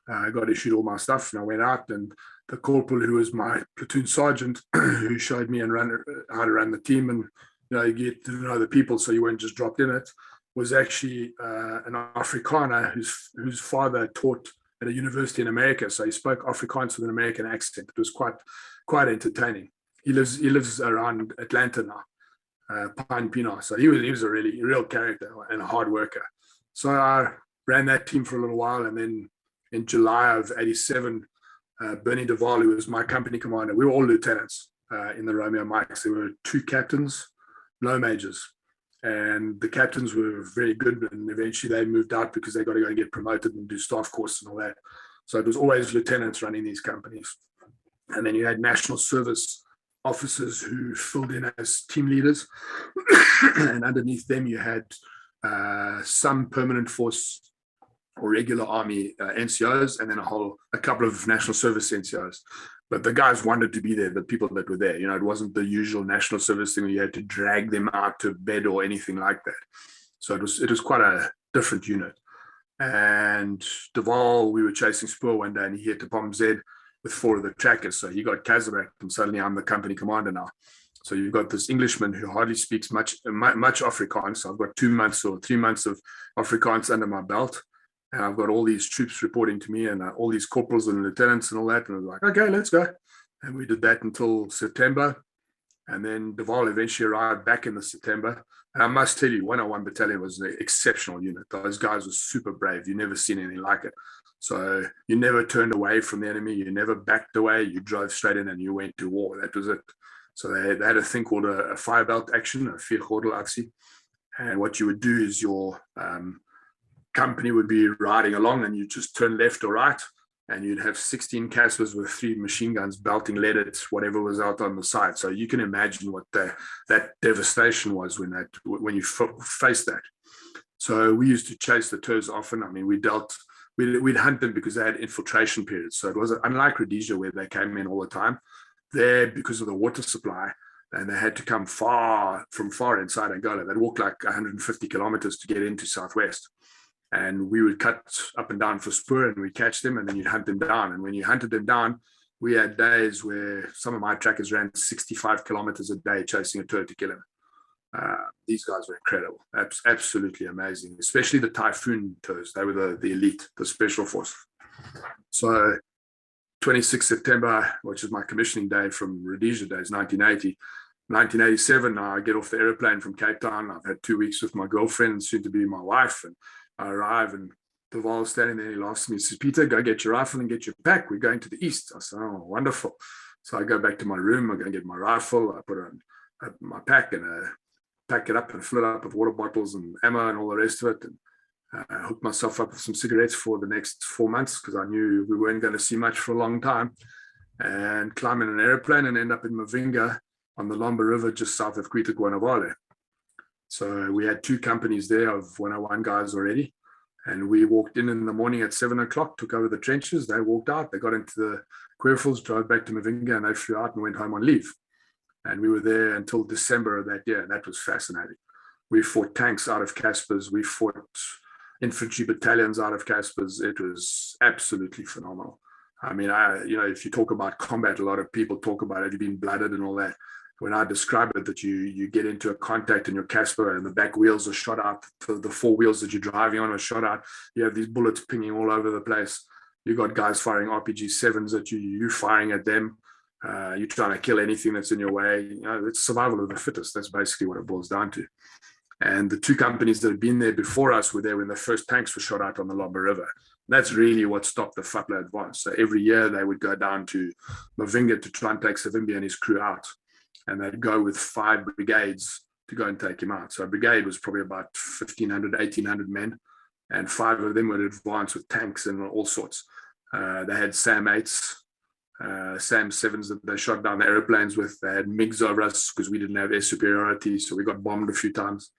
Speaker 2: I got issued all my stuff, and I went out, and the corporal, who was my platoon sergeant, who showed me how to run the team, and you get to know the people, so you weren't just dropped in it, was actually an Afrikaner whose father taught at a university in America. So he spoke Afrikaans with an American accent. It was quite entertaining. He lives around Atlanta now, Pine Pina. So he was a real character and a hard worker. So I ran that team for a little while, and then in July of 87, Bernie Duval, who was my company commander, we were all lieutenants in the Romeo Mikes. There were 2 captains, no majors. And the captains were very good, and eventually they moved out because they got to go and get promoted and do staff course and all that. So it was always lieutenants running these companies. And then you had national service officers who filled in as team leaders. And underneath them, you had some permanent force or regular army NCOs, and then a couple of national service NCOs. But the guys wanted to be there, the people that were there. It wasn't the usual national service thing where you had to drag them out to bed or anything like that. So it was quite a different unit. And Duval, we were chasing Spoor one day, and he hit the Pom Z with 4 of the trackers. So he got Kazakh, and suddenly I'm the company commander now. So you've got this Englishman who hardly speaks much Afrikaans. So I've got 2 months or 3 months of Afrikaans under my belt. And I've got all these troops reporting to me, and all these corporals and lieutenants and all that. And I was like, okay, let's go. And we did that until September. And then Duval eventually arrived back in the September. And I must tell you, 101 Battalion was an exceptional unit. Those guys were super brave. You've never seen anything like it. So you never turned away from the enemy. You never backed away. You drove straight in and you went to war. That was it. So they had a thing called a fire belt action, a viergordel-actie. And what you would do is your company would be riding along, and you just turn left or right, and you'd have 16 Caspers with 3 machine guns belting lead at whatever was out on the side. So you can imagine what that devastation was when you faced that. So we used to chase the tours often. I mean, we'd hunt them because they had infiltration periods. So it was unlike Rhodesia, where they came in all the time. There, because of the water supply, and they had to come from far inside Angola. They'd walk like 150 kilometers to get into Southwest. And we would cut up and down for Spoor, and we'd catch them, and then you'd hunt them down. And when you hunted them down, we had days where some of my trackers ran 65 kilometers a day chasing a tour to kill him. These guys were incredible, absolutely amazing, especially the Typhoon tours. They were the elite, the special force. So 26 September, which is my commissioning day from Rhodesia days, 1980, 1987, I get off the airplane from Cape Town. I've had 2 weeks with my girlfriend, soon to be my wife, and I arrive and Deval's standing there. He laughs at me. He says, "Peter, go get your rifle and get your pack. We're going to the east." I said, "Oh, wonderful." So I go back to my room. I go and get my rifle. I put on my pack and pack it up and fill it up with water bottles and ammo and all the rest of it. And hooked myself up with some cigarettes for the next 4 months because I knew we weren't going to see much for a long time. And climb in an airplane and end up in Mavinga on the Lomba River just south of Cuita. So we had 2 companies there of 101 guys already. And we walked in the morning at 7 o'clock, took over the trenches. They walked out. They got into the Querfels, drove back to Mavinga, and they flew out and went home on leave. And we were there until December of that year. And that was fascinating. We fought tanks out of Caspers. We fought infantry battalions out of Caspers. It was absolutely phenomenal. I mean, if you talk about combat, a lot of people talk about have you been blooded and all that. When I describe it, that you get into a contact in your Casper and the back wheels are shot out, the 4 wheels that you're driving on are shot out. You have these bullets pinging all over the place. You got guys firing RPG-7s at you. You firing at them. You're trying to kill anything that's in your way. It's survival of the fittest. That's basically what it boils down to. And the 2 companies that had been there before us were there when the first tanks were shot out on the Lomba River. That's really what stopped the Fatla advance. So every year they would go down to Mavinga to try and take Savimbi and his crew out. And they'd go with 5 brigades to go and take him out. So a brigade was probably about 1,500, 1,800 men. And 5 of them would advance with tanks and all sorts. They had SAM 8s, SAM 7s that they shot down the airplanes with. They had MiGs over us because we didn't have air superiority. So we got bombed a few times.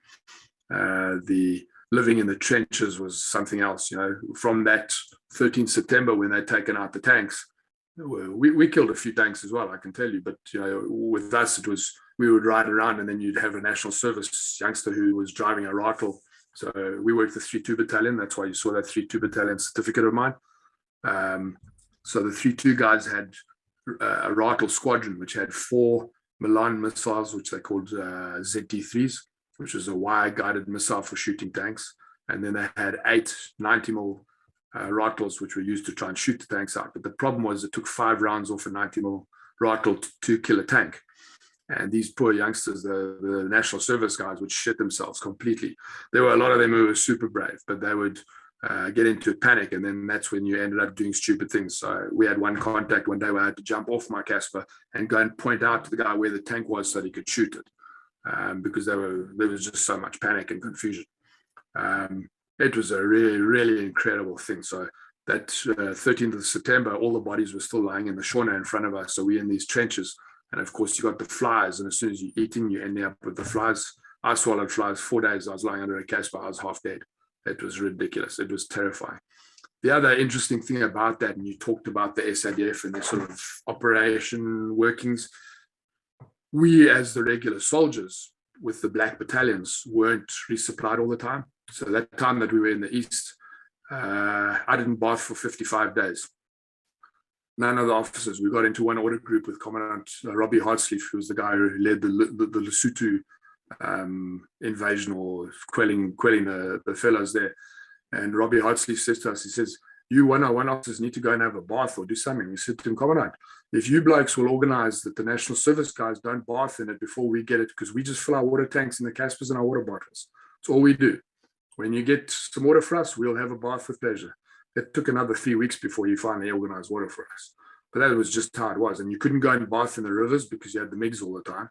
Speaker 2: The living in the trenches was something else. From that 13th September when they'd taken out the tanks, we killed a few tanks as well, I can tell you. But with us, it was we would ride around and then you'd have a national service youngster who was driving a Rattle. So we worked the 3-2 battalion. That's why you saw that 3-2 battalion certificate of mine. So the 3-2 guys had a Rattle squadron, which had 4 Milan missiles, which they called ZT3s, which is a wire-guided missile for shooting tanks. And then they had 8 90mm Rattles, which were used to try and shoot the tanks out. But the problem was it took 5 rounds off a 90mm Rattle to kill a tank. And these poor youngsters, the national service guys, would shit themselves completely. There were a lot of them who were super brave, but they would get into a panic. And then that's when you ended up doing stupid things. So we had one contact one day where I had to jump off my Casper and go and point out to the guy where the tank was so that he could shoot it. Because there was just so much panic and confusion. It was a really, really incredible thing. So that 13th of September, all the bodies were still lying in the Shona in front of us. So we're in these trenches. And of course, you got the flies. And as soon as you're eating, you end up with the flies. I swallowed flies 4 days. I was lying under a Casper. I was half dead. It was ridiculous. It was terrifying. The other interesting thing about that, and you talked about the SADF and the sort of operation workings, we as the regular soldiers with the black battalions weren't resupplied all the time. So that time that we were in the East, I didn't bath for 55 days. None of the officers. We got into one order group with Commandant Robbie Hartsleaf, who was the guy who led the Lesotho invasion or quelling the fellows there. And Robbie Hartsleaf says to us, he says, "You 101 officers need to go and have a bath or do something." We said to him, "Commandant, if you blokes will organize that the national service guys don't bath in it before we get it, because we just fill our water tanks in the Caspers and our water bottles. It's all we do. When you get some water for us, we'll have a bath with pleasure." It took another 3 weeks before you finally organized water for us. But that was just how it was. And you couldn't go and bath in the rivers because you had the MiGs all the time.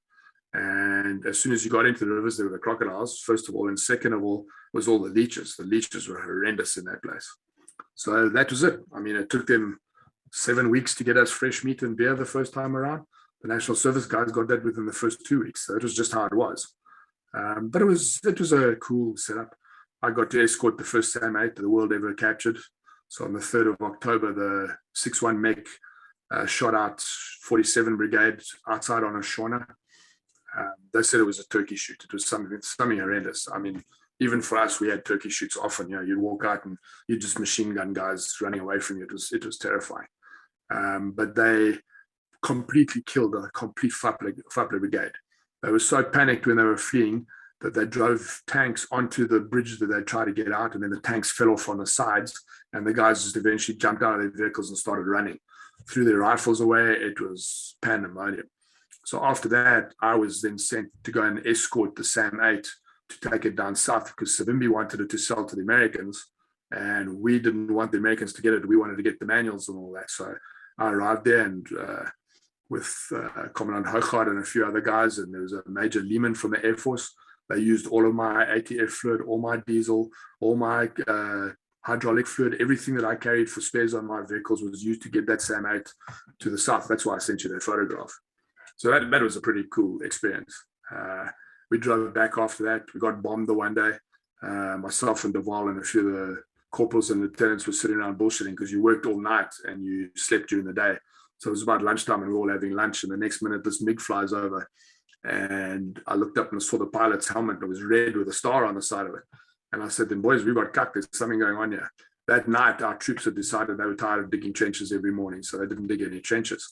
Speaker 2: And as soon as you got into the rivers, there were the crocodiles, first of all. And second of all, was all the leeches. The leeches were horrendous in that place. So that was it. I mean, it took them 7 weeks to get us fresh meat and beer the first time around. The national service guys got that within the first 2 weeks. So it was just how it was. But it was a cool setup. I got to escort the first SAM 8 the world ever captured. So on the 3rd of October, the 6-1 mech shot out 47 Brigade outside on a Shona. They said it was a turkey shoot. It was something horrendous. I mean, even for us, we had turkey shoots often. You'd walk out and you'd just machine gun guys running away from you. It was terrifying. But they completely killed a complete Fatla brigade. They were so panicked when they were fleeing that they drove tanks onto the bridge that they tried to get out, and then the tanks fell off on the sides, and the guys just eventually jumped out of their vehicles and started running. Threw their rifles away. It was pandemonium. So after that, I was then sent to go and escort the SAM 8 to take it down south, because Savimbi wanted it to sell to the Americans, and we didn't want the Americans to get it. We wanted to get the manuals and all that. So I arrived there, and with Commandant Hochard and a few other guys, and there was a Major Lehman from the Air Force. They used all of my ATF fluid, all my diesel, all my hydraulic fluid, everything that I carried for spares on my vehicles was used to get that SAM 8 to the south. That's why I sent you that photograph. So that was a pretty cool experience. We drove back after that. We got bombed the one day. Myself and Deval and a few of the corporals and lieutenants were sitting around bullshitting, because you worked all night and you slept during the day. So it was about lunchtime and we were all having lunch, and the next minute this MiG flies over, and I looked up and saw the pilot's helmet. It was red with a star on the side of it. And I said, then boys, we got cucked. There's something going on here. That night, our troops had decided they were tired of digging trenches every morning, so they didn't dig any trenches.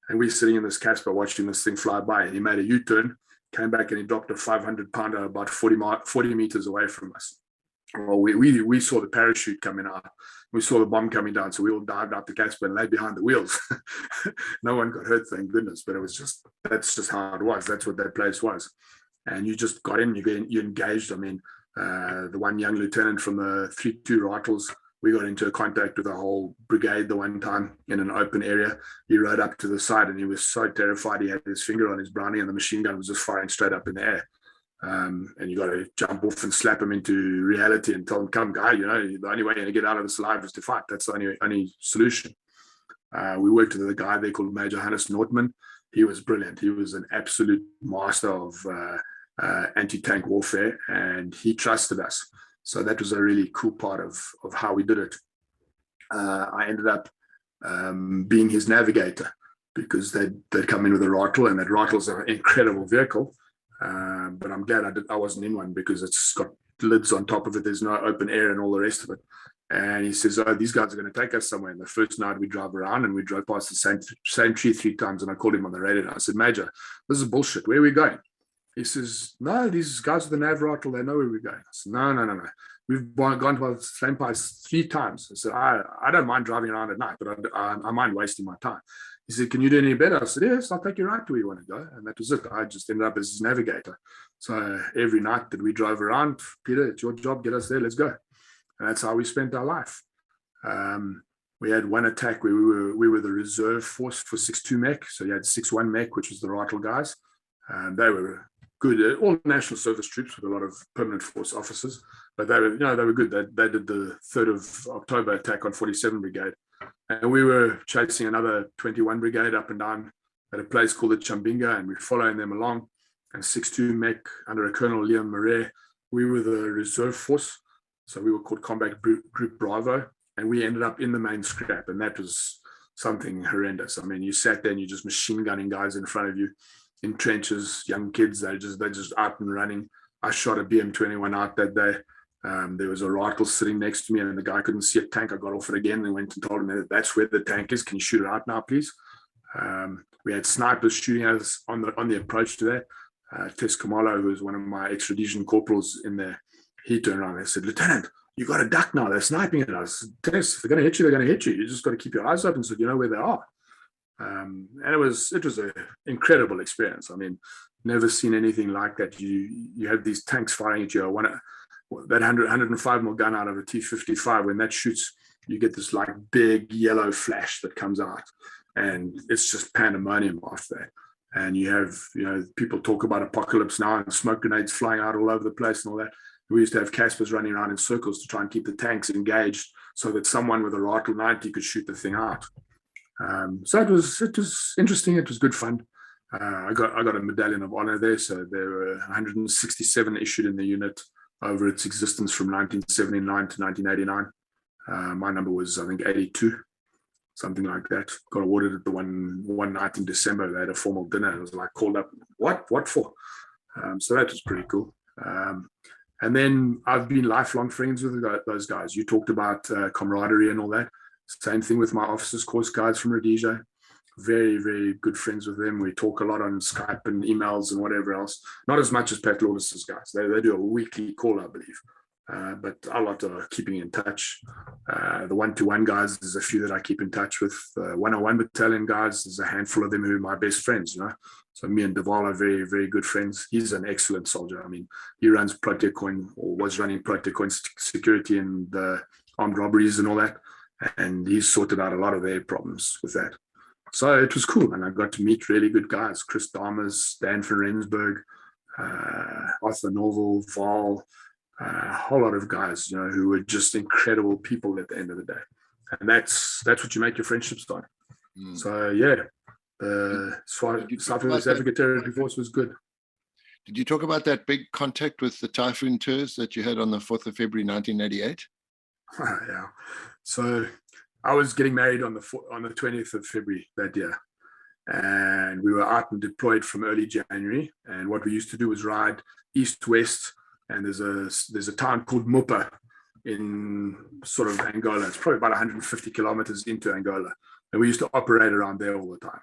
Speaker 2: And we're sitting in this Casper watching this thing fly by, and he made a U-turn, came back, and he dropped a 500-pounder about 40 meters away from us. Well, we saw the parachute coming out. We saw the bomb coming down, so we all dived out the Casper and lay behind the wheels. No one got hurt, thank goodness, but that's just how it was. That's what that place was. And you just got in, you engaged. I mean, the one young lieutenant from the 3-2 rifles, we got into contact with a whole brigade the one time in an open area. He rode up to the side and he was so terrified. He had his finger on his brownie and the machine gun was just firing straight up in the air. And you got to jump off and slap him into reality and tell him, come guy, the only way you're going to get out of this alive is to fight. That's the only solution. We worked with a guy there called Major Hannes Nordman. He was brilliant. He was an absolute master of anti-tank warfare, and he trusted us. So that was a really cool part of how we did it. I ended up being his navigator, because they'd come in with a Rottle, and that Rottle's an incredible vehicle. But I'm glad I wasn't in one, because it's got lids on top of it. There's no open air and all the rest of it. And he says, oh, these guys are going to take us somewhere. And the first night we drive around, and we drove past the same tree 3 times. And I called him on the radio, and I said, Major, this is bullshit. Where are we going? He says, no, these guys with the nav Rottle, they know where we're going. I said, no. We've gone to the same place 3 times. I said, I don't mind driving around at night, but I mind wasting my time. He said, can you do any better? I said, yes, I'll take you right to where you want to go. And that was it. I just ended up as his navigator. So every night that we drove around, Peter, it's your job, get us there, let's go. And that's how we spent our life. We had one attack where we were the reserve force for 6-2 mech. So you had 6-1 mech, which was the Rottle guys. They were good, all national service troops with a lot of permanent force officers, but they were good. They did the 3rd of October attack on 47 Brigade. And we were chasing another 21 Brigade up and down at a place called the Chambinga, and we're following them along. And 6-2 mech under a Colonel Leon Marais, we were the reserve force. So we were called Combat Group Bravo, and we ended up in the main scrap. And that was something horrendous. I mean, you sat there and you're just machine gunning guys in front of you in trenches, young kids, they're just out and running. I shot a BM-21 out that day. There was a rifle sitting next to me, and the guy couldn't see a tank. I got off it again and went and told him that that's where the tank is. Can you shoot it out now, please? We had snipers shooting at us on the approach to that. Tess Kamalo, who was one of my ex-Rhodesian corporals in there, he turned around and said, Lieutenant, you got a duck now. They're sniping at us. Tess, if they're going to hit you, they're going to hit you. You just got to keep your eyes open so you know where they are. And it was an incredible experience. I mean, never seen anything like that. You have these tanks firing at you. That 105 mil gun out of a T-55, when that shoots, you get this like big yellow flash that comes out, and it's just pandemonium after that. And you have, people talk about apocalypse now and smoke grenades flying out all over the place and all that. We used to have Caspers running around in circles to try and keep the tanks engaged so that someone with a Rifle 90 could shoot the thing out. So it was interesting. It was good fun. I got a medallion of honor there. So there were 167 issued in the unit over its existence from 1979 to 1989. My number was, I think, 82, something like that. Got awarded it the one night in December. They had a formal dinner. It was like called up. What for? So that was pretty cool. And then I've been lifelong friends with those guys. You talked about camaraderie and all that. Same thing with my officers, course guides from Rhodesia. Very, very good friends with them. We talk a lot on Skype and emails and whatever else. Not as much as Pat Lawless's guys. They do a weekly call, I believe. but a lot are keeping in touch. The one-to-one guys, there's a few that I keep in touch with. 101 battalion guys, there's a handful of them who are my best friends, you know. So me and Deval are very, very good friends. He's an excellent soldier. I mean, he runs Protecoin, or was running Protecoin security and the armed robberies and all that. And he's sorted out a lot of their problems with that. So it was cool. And I got to meet really good guys, Chris Damas, Dan van Rensburg, Arthur Norval, Val, a whole lot of guys, you know, who were just incredible people at the end of the day. And that's what you make your friendships on. So yeah, South West Africa Territory Force was good.
Speaker 1: Did you talk about that big contact with the Typhoon tours that you had on the 4th of February 1988?
Speaker 2: Yeah. So I was getting married on the 20th of February that year. And we were out and deployed from early January. And what we used to do was ride east-west. And there's a town called Mupa in sort of Angola. It's probably about 150 kilometers into Angola. And we used to operate around there all the time.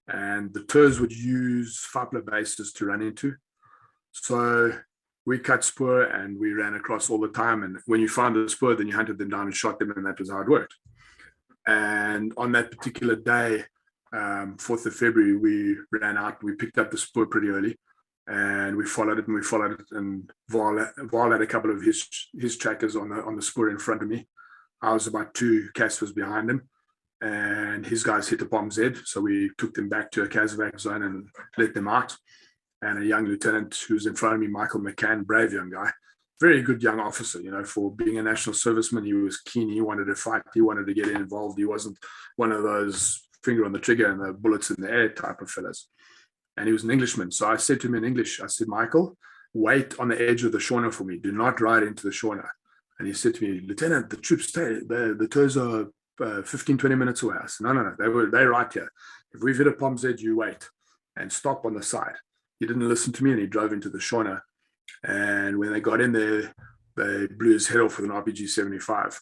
Speaker 2: And the tours would use FAPLA bases to run into. So we cut spur and we ran across all the time. And when you found a spur, then you hunted them down and shot them. And that was how it worked. And on that particular day, 4th of February, we ran out. We picked up the spur pretty early. And we followed it. And Val had a couple of his trackers on the spur in front of me. I was about 2 Caspers behind him. And his guys hit the Palm Z. So we took them back to a Casevac zone and let them out. And a young lieutenant who's in front of me, Michael McCann, brave young guy, very good young officer, you know, for being a national serviceman. He was keen. He wanted to fight. He wanted to get involved. He wasn't one of those finger on the trigger and the bullets in the air type of fellas. And he was an Englishman. So I said to him in English, I said, Michael, wait on the edge of the Shona for me. Do not ride into the Shona. And he said to me, Lieutenant, the troops stay. The tours are 15, 20 minutes away. I said, no. They're right here. If we've hit a Palm Z, you wait and stop on the side. He didn't listen to me and he drove into the Shona. And when they got in there, they blew his head off with an RPG-75.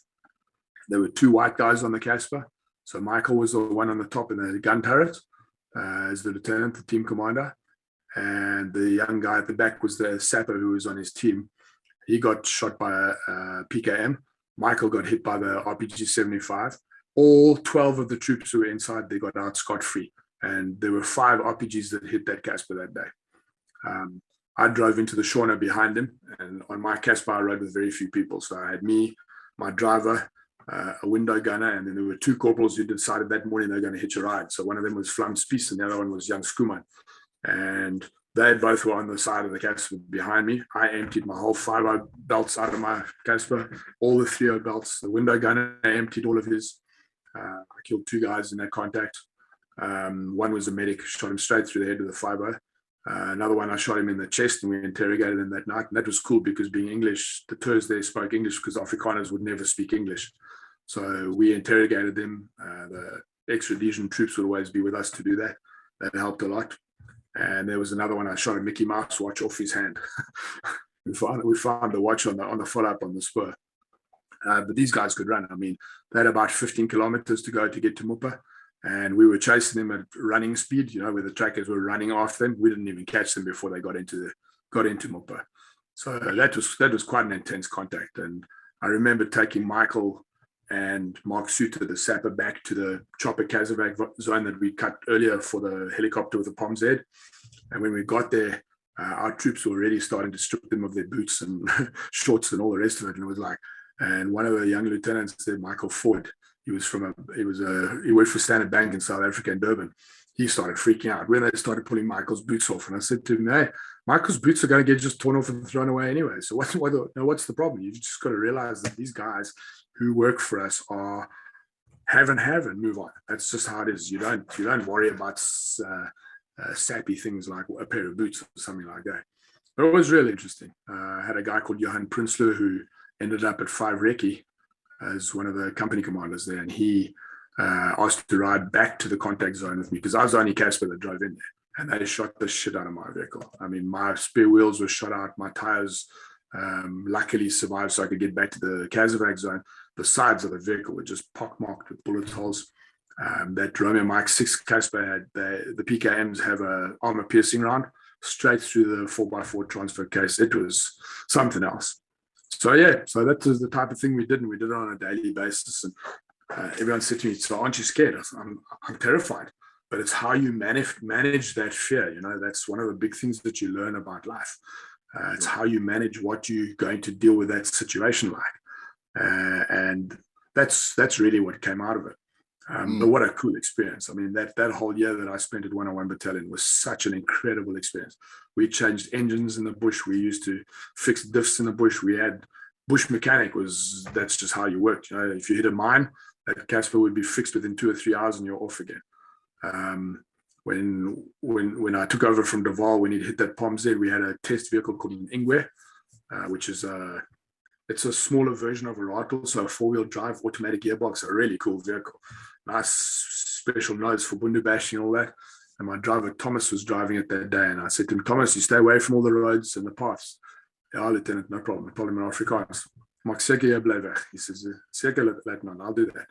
Speaker 2: There were 2 white guys on the Casper. So Michael was the one on the top in the gun turret as the lieutenant, the team commander. And the young guy at the back was the sapper who was on his team. He got shot by a PKM. Michael got hit by the RPG-75. All 12 of the troops who were inside, they got out scot-free. And there were 5 RPGs that hit that Casper that day. I drove into the Shona behind him. And on my Casper, I rode with very few people. So I had me, my driver, a window gunner, and then there were 2 corporals who decided that morning they were going to hitch a ride. So one of them was Flam Spies and the other one was Jan Skuman. And they both were on the side of the Casper behind me. I emptied my whole 5.0 belts out of my Casper, all the 3.0 belts. The window gunner emptied all of his. I killed 2 guys in that contact. One was a medic, shot him straight through the head with a 5.0. Another one, I shot him in the chest and we interrogated him that night. And that was cool because being English, the tours there spoke English because Afrikaners would never speak English. So we interrogated them. The ex-Rhodesian troops would always be with us to do that. That helped a lot. And there was another one, I shot a Mickey Mouse watch off his hand. we found the watch on the follow-up on the spur. But these guys could run. I mean, they had about 15 kilometers to go to get to Mupa. And we were chasing them at running speed, you know, where the trackers were running after them. We didn't even catch them before they got into Mupa. So that was quite an intense contact. And I remember taking Michael and Mark Suter, the sapper, back to the chopper Casevac zone that we cut earlier for the helicopter with the Palm Z. And when we got there, our troops were already starting to strip them of their boots and shorts and all the rest of it. And it was like, and one of the young lieutenants there, Michael Ford, he worked for Standard Bank in South Africa in Durban. He started freaking out when they started pulling Michael's boots off. And I said to him, hey, Michael's boots are going to get just torn off and thrown away anyway. So what's the problem? You've just got to realize that these guys who work for us are have and move on. That's just how it is. You don't worry about sappy things like a pair of boots or something like that. But it was really interesting. I had a guy called Johan Prinsloo who ended up at 5 Recce as one of the company commanders there, and he asked to ride back to the contact zone with me because I was the only Casper that drove in there, and they shot the shit out of my vehicle. I mean, my spare wheels were shot out, my tires luckily survived so I could get back to the Casevac zone. The sides of the vehicle were just pockmarked with bullet holes. That Romeo Mike 6 Casper had, the PKMs have a armor piercing round straight through the 4x4 transfer case. It was something else. So yeah, so that was the type of thing we did, and we did it on a daily basis. And everyone said to me, "So aren't you scared?" I said, I'm terrified, but it's how you manage that fear. You know, that's one of the big things that you learn about life. It's how you manage what you're going to deal with that situation like, and that's really what came out of it. But what a cool experience. I mean, that whole year that I spent at 101 Battalion was such an incredible experience. We changed engines in the bush. We used to fix diffs in the bush. We had bush mechanic that's just how you worked. You know, if you hit a mine, that Casper would be fixed within 2 or 3 hours and you're off again. When I took over from Duval, when he hit that Palm Z, we had a test vehicle called an Ingwe, which is it's a smaller version of a RAR, so a 4-wheel drive automatic gearbox, a really cool vehicle. Nice special notes for bundu bashing and all that. And my driver, Thomas, was driving it that day. And I said to him, "Thomas, you stay away from all the roads and the paths." "Yeah, Lieutenant, no problem. Problem in Afrikaans." "Maak seker jy bly weg." He says, "Seker, Lieutenant, I'll do that."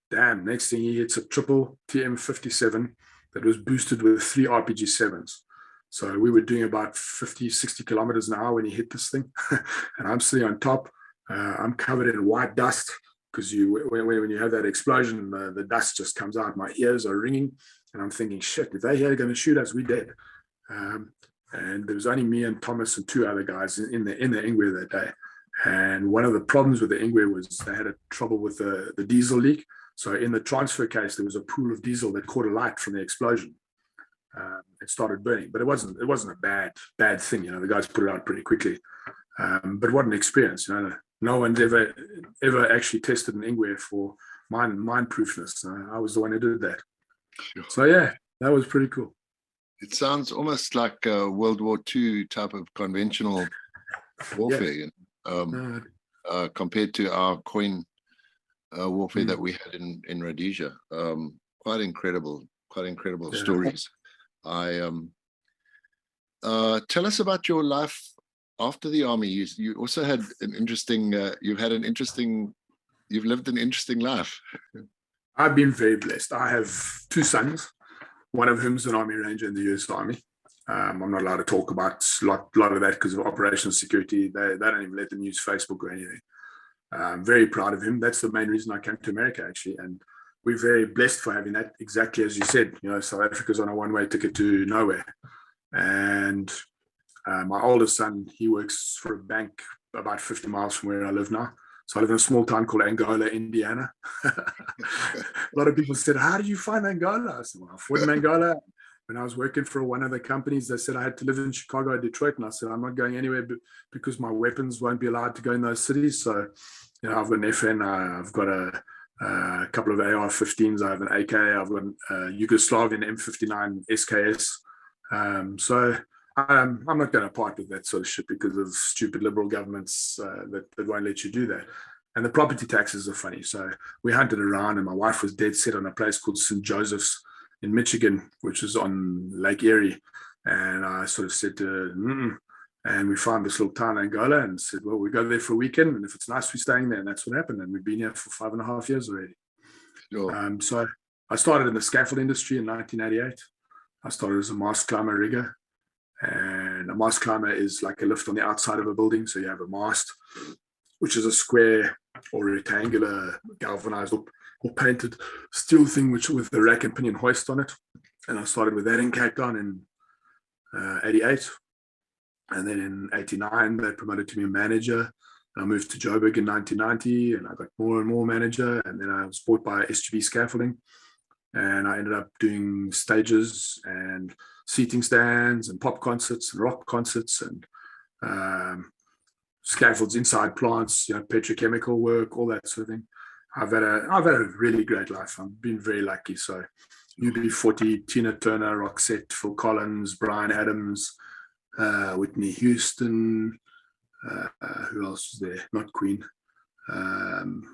Speaker 2: Damn, next thing he hits a triple TM57 that was boosted with 3 RPG7s. So we were doing about 50, 60 kilometers an hour when he hit this thing. And I'm sitting on top. I'm covered in white dust because when you have that explosion, the dust just comes out. My ears are ringing, and I'm thinking, shit, if they're here going to shoot us, we're dead. And there was only me and Thomas and 2 other guys in the Ingwe that day. And one of the problems with the Ingwe was they had a trouble with the diesel leak. So in the transfer case, there was a pool of diesel that caught a light from the explosion. It started burning, but it wasn't a bad thing. You know, the guys put it out pretty quickly. But what an experience! You know, no one's ever actually tested an Ingwe for mine proofness. I was the one who did that. Sure. So yeah, that was pretty cool.
Speaker 1: It sounds almost like a World War II type of conventional warfare, yeah. Compared to our coin warfare that we had in Rhodesia. Quite incredible yeah. Stories. Tell us about your life after the army. You also had an interesting. You've lived an interesting life.
Speaker 2: I've been very blessed. I have 2 sons, one of whom's an Army Ranger in the US Army. I'm not allowed to talk about a lot of that because of operational security. They don't even let them use Facebook or anything. I'm very proud of him. That's the main reason I came to America, actually. And we're very blessed for having that, exactly as you said. You know, South Africa's on a one-way ticket to nowhere. And my oldest son, he works for a bank about 50 miles from where I live now. So I live in a small town called Angola, Indiana. A lot of people said, "How did you find Angola?" I said, "Well, I fought in Angola. When I was working for one of the companies, they said I had to live in Chicago or Detroit. And I said, I'm not going anywhere because my weapons won't be allowed to go in those cities. So, you know, I've got an FN, I've got a couple of AR-15s, I have an AK, I've got a Yugoslavian M59 SKS. So I'm not going to part with that sort of shit because of stupid liberal governments that won't let you do that. And the property taxes are funny. So we hunted around, and my wife was dead set on a place called St. Joseph's in Michigan, which is on Lake Erie. And I sort of said to her, and we found this little town, Angola, and said, well, we go there for a weekend, and if it's nice, we're staying there. And that's what happened. And we've been here for 5.5 years already. Sure. So I started in the scaffold industry in 1988. I started as a mast climber rigger. And a mast climber is like a lift on the outside of a building. So you have a mast, which is a square or rectangular galvanized or painted steel thing, which with the rack and pinion hoist on it. And I started with that in Cape Town in 88. And then in 89, they promoted to me a manager. And I moved to Joburg in 1990, and I got more and more manager. And then I was bought by SGB Scaffolding. And I ended up doing stages and seating stands and pop concerts and rock concerts and scaffolds inside plants, you know, petrochemical work, all that sort of thing. I've had a really great life. I've been very lucky. So UB40, Tina Turner, Roxette, Phil Collins, Bryan Adams, Whitney Houston, who else was there? Not Queen.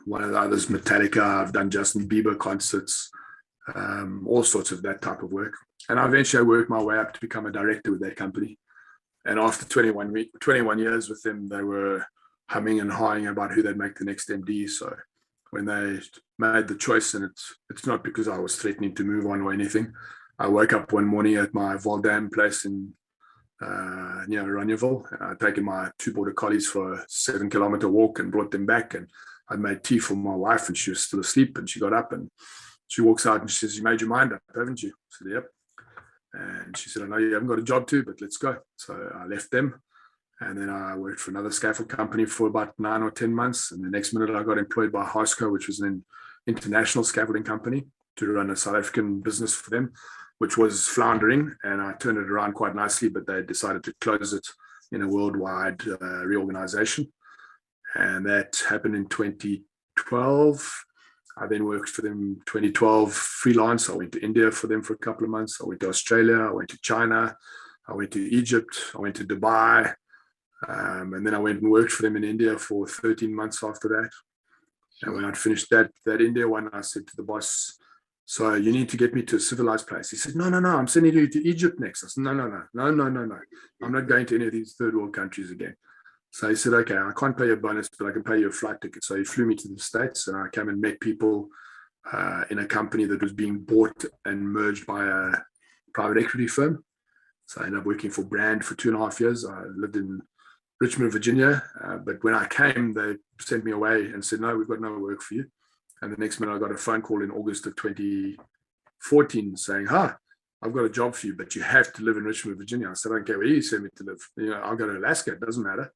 Speaker 2: One of the others, Metallica. I've done Justin Bieber concerts, all sorts of that type of work. And I eventually worked my way up to become a director with that company. And after 21 years with them, they were humming and hawing about who they'd make the next MD. So when they made the choice, and it's not because I was threatening to move on or anything, I woke up one morning at my Valdam place in near Rhodesia. I'd taken my 2 border collies for a 7-kilometer walk and brought them back. And I'd made tea for my wife, and she was still asleep. And she got up and she walks out and she says, "You made your mind up, haven't you?" I said, "Yep." And she said, "I know you haven't got a job too, but let's go." So I left them. And then I worked for another scaffold company for about 9 or 10 months. And the next minute I got employed by Hasco, which was an international scaffolding company, to run a South African business for them, which was floundering. And I turned it around quite nicely, but they decided to close it in a worldwide reorganization. And that happened in 2012. I then worked for them 2012 freelance. I went to India for them for a couple of months. I went to Australia. I went to China. I went to Egypt. I went to Dubai. And then I went and worked for them in India for 13 months after that. Sure. And when I'd finished that India one, I said to the boss, "So you need to get me to a civilized place." He said, No, I'm sending you to Egypt next. I said, No. I'm not going to any of these third world countries again. So he said, "Okay, I can't pay you a bonus, but I can pay you a flight ticket." So he flew me to the States, and I came and met people in a company that was being bought and merged by a private equity firm. So I ended up working for Brand for 2.5 years. I lived in Richmond, Virginia. But when I came, they sent me away and said, "No, we've got no work for you." And the next minute I got a phone call in August of 2014 saying, "I've got a job for you, but you have to live in Richmond, Virginia." I said, "I don't care where you send me to live. I'll go to Alaska. It doesn't matter."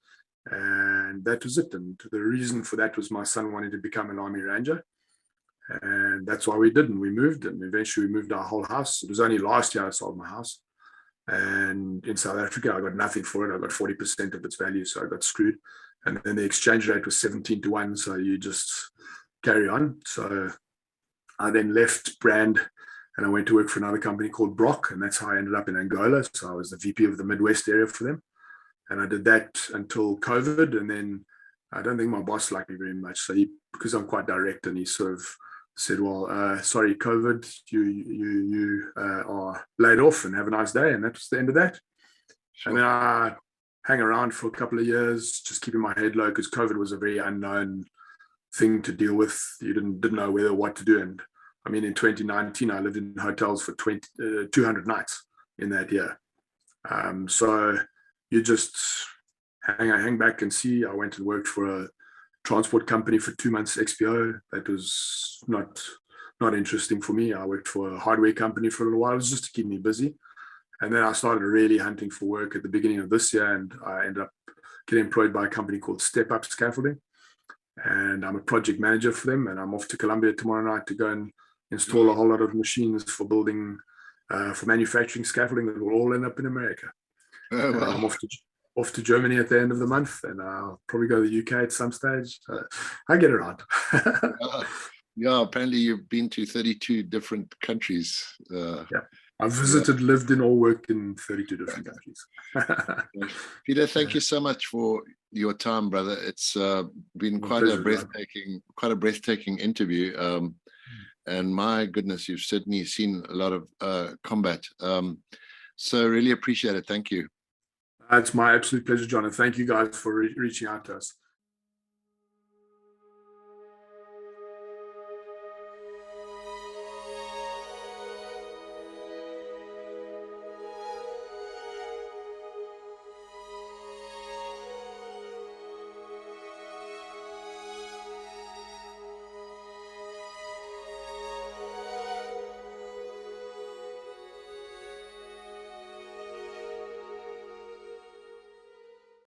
Speaker 2: And that was it. And the reason for that was my son wanted to become an Army Ranger. And that's why we did. And we moved. And eventually we moved our whole house. It was only last year I sold my house. And in South Africa, I got nothing for it. I got 40% of its value. So I got screwed. And then the exchange rate was 17-1. So you just carry on. So I then left Brand and I went to work for another company called Brock. And that's how I ended up in Angola. So I was the VP of the Midwest area for them. And I did that until COVID. And then I don't think my boss liked me very much. So because I'm quite direct, and he sort of said, "Well, sorry, COVID, you are laid off and have a nice day." And that was the end of that. Sure. And then I hang around for a couple of years, just keeping my head low, because COVID was a very unknown thing to deal with. You didn't know what to do. And I mean, in 2019, I lived in hotels for 200 nights in that year. So you just hang back and see. I went and worked for a transport company for 2 months, XPO. That was not interesting for me. I worked for a hardware company for a little while. It was just to keep me busy. And then I started really hunting for work at the beginning of this year, and I ended up getting employed by a company called Step Up Scaffolding. And I'm a project manager for them, and I'm off to Colombia tomorrow night to go and install a whole lot of machines for building, for manufacturing scaffolding that will all end up in America. Oh, wow. I'm off to Germany at the end of the month, and I'll probably go to the UK at some stage. I get around.
Speaker 1: Yeah, apparently you've been to 32 different countries.
Speaker 2: Yeah, I've visited, lived in, or worked in 32 different countries.
Speaker 1: Peter, thank you so much for your time, brother. It's been quite a breathtaking interview. And my goodness, you've certainly seen a lot of combat. So really appreciate it. Thank you.
Speaker 2: It's my absolute pleasure, John. And thank you guys for reaching out to us.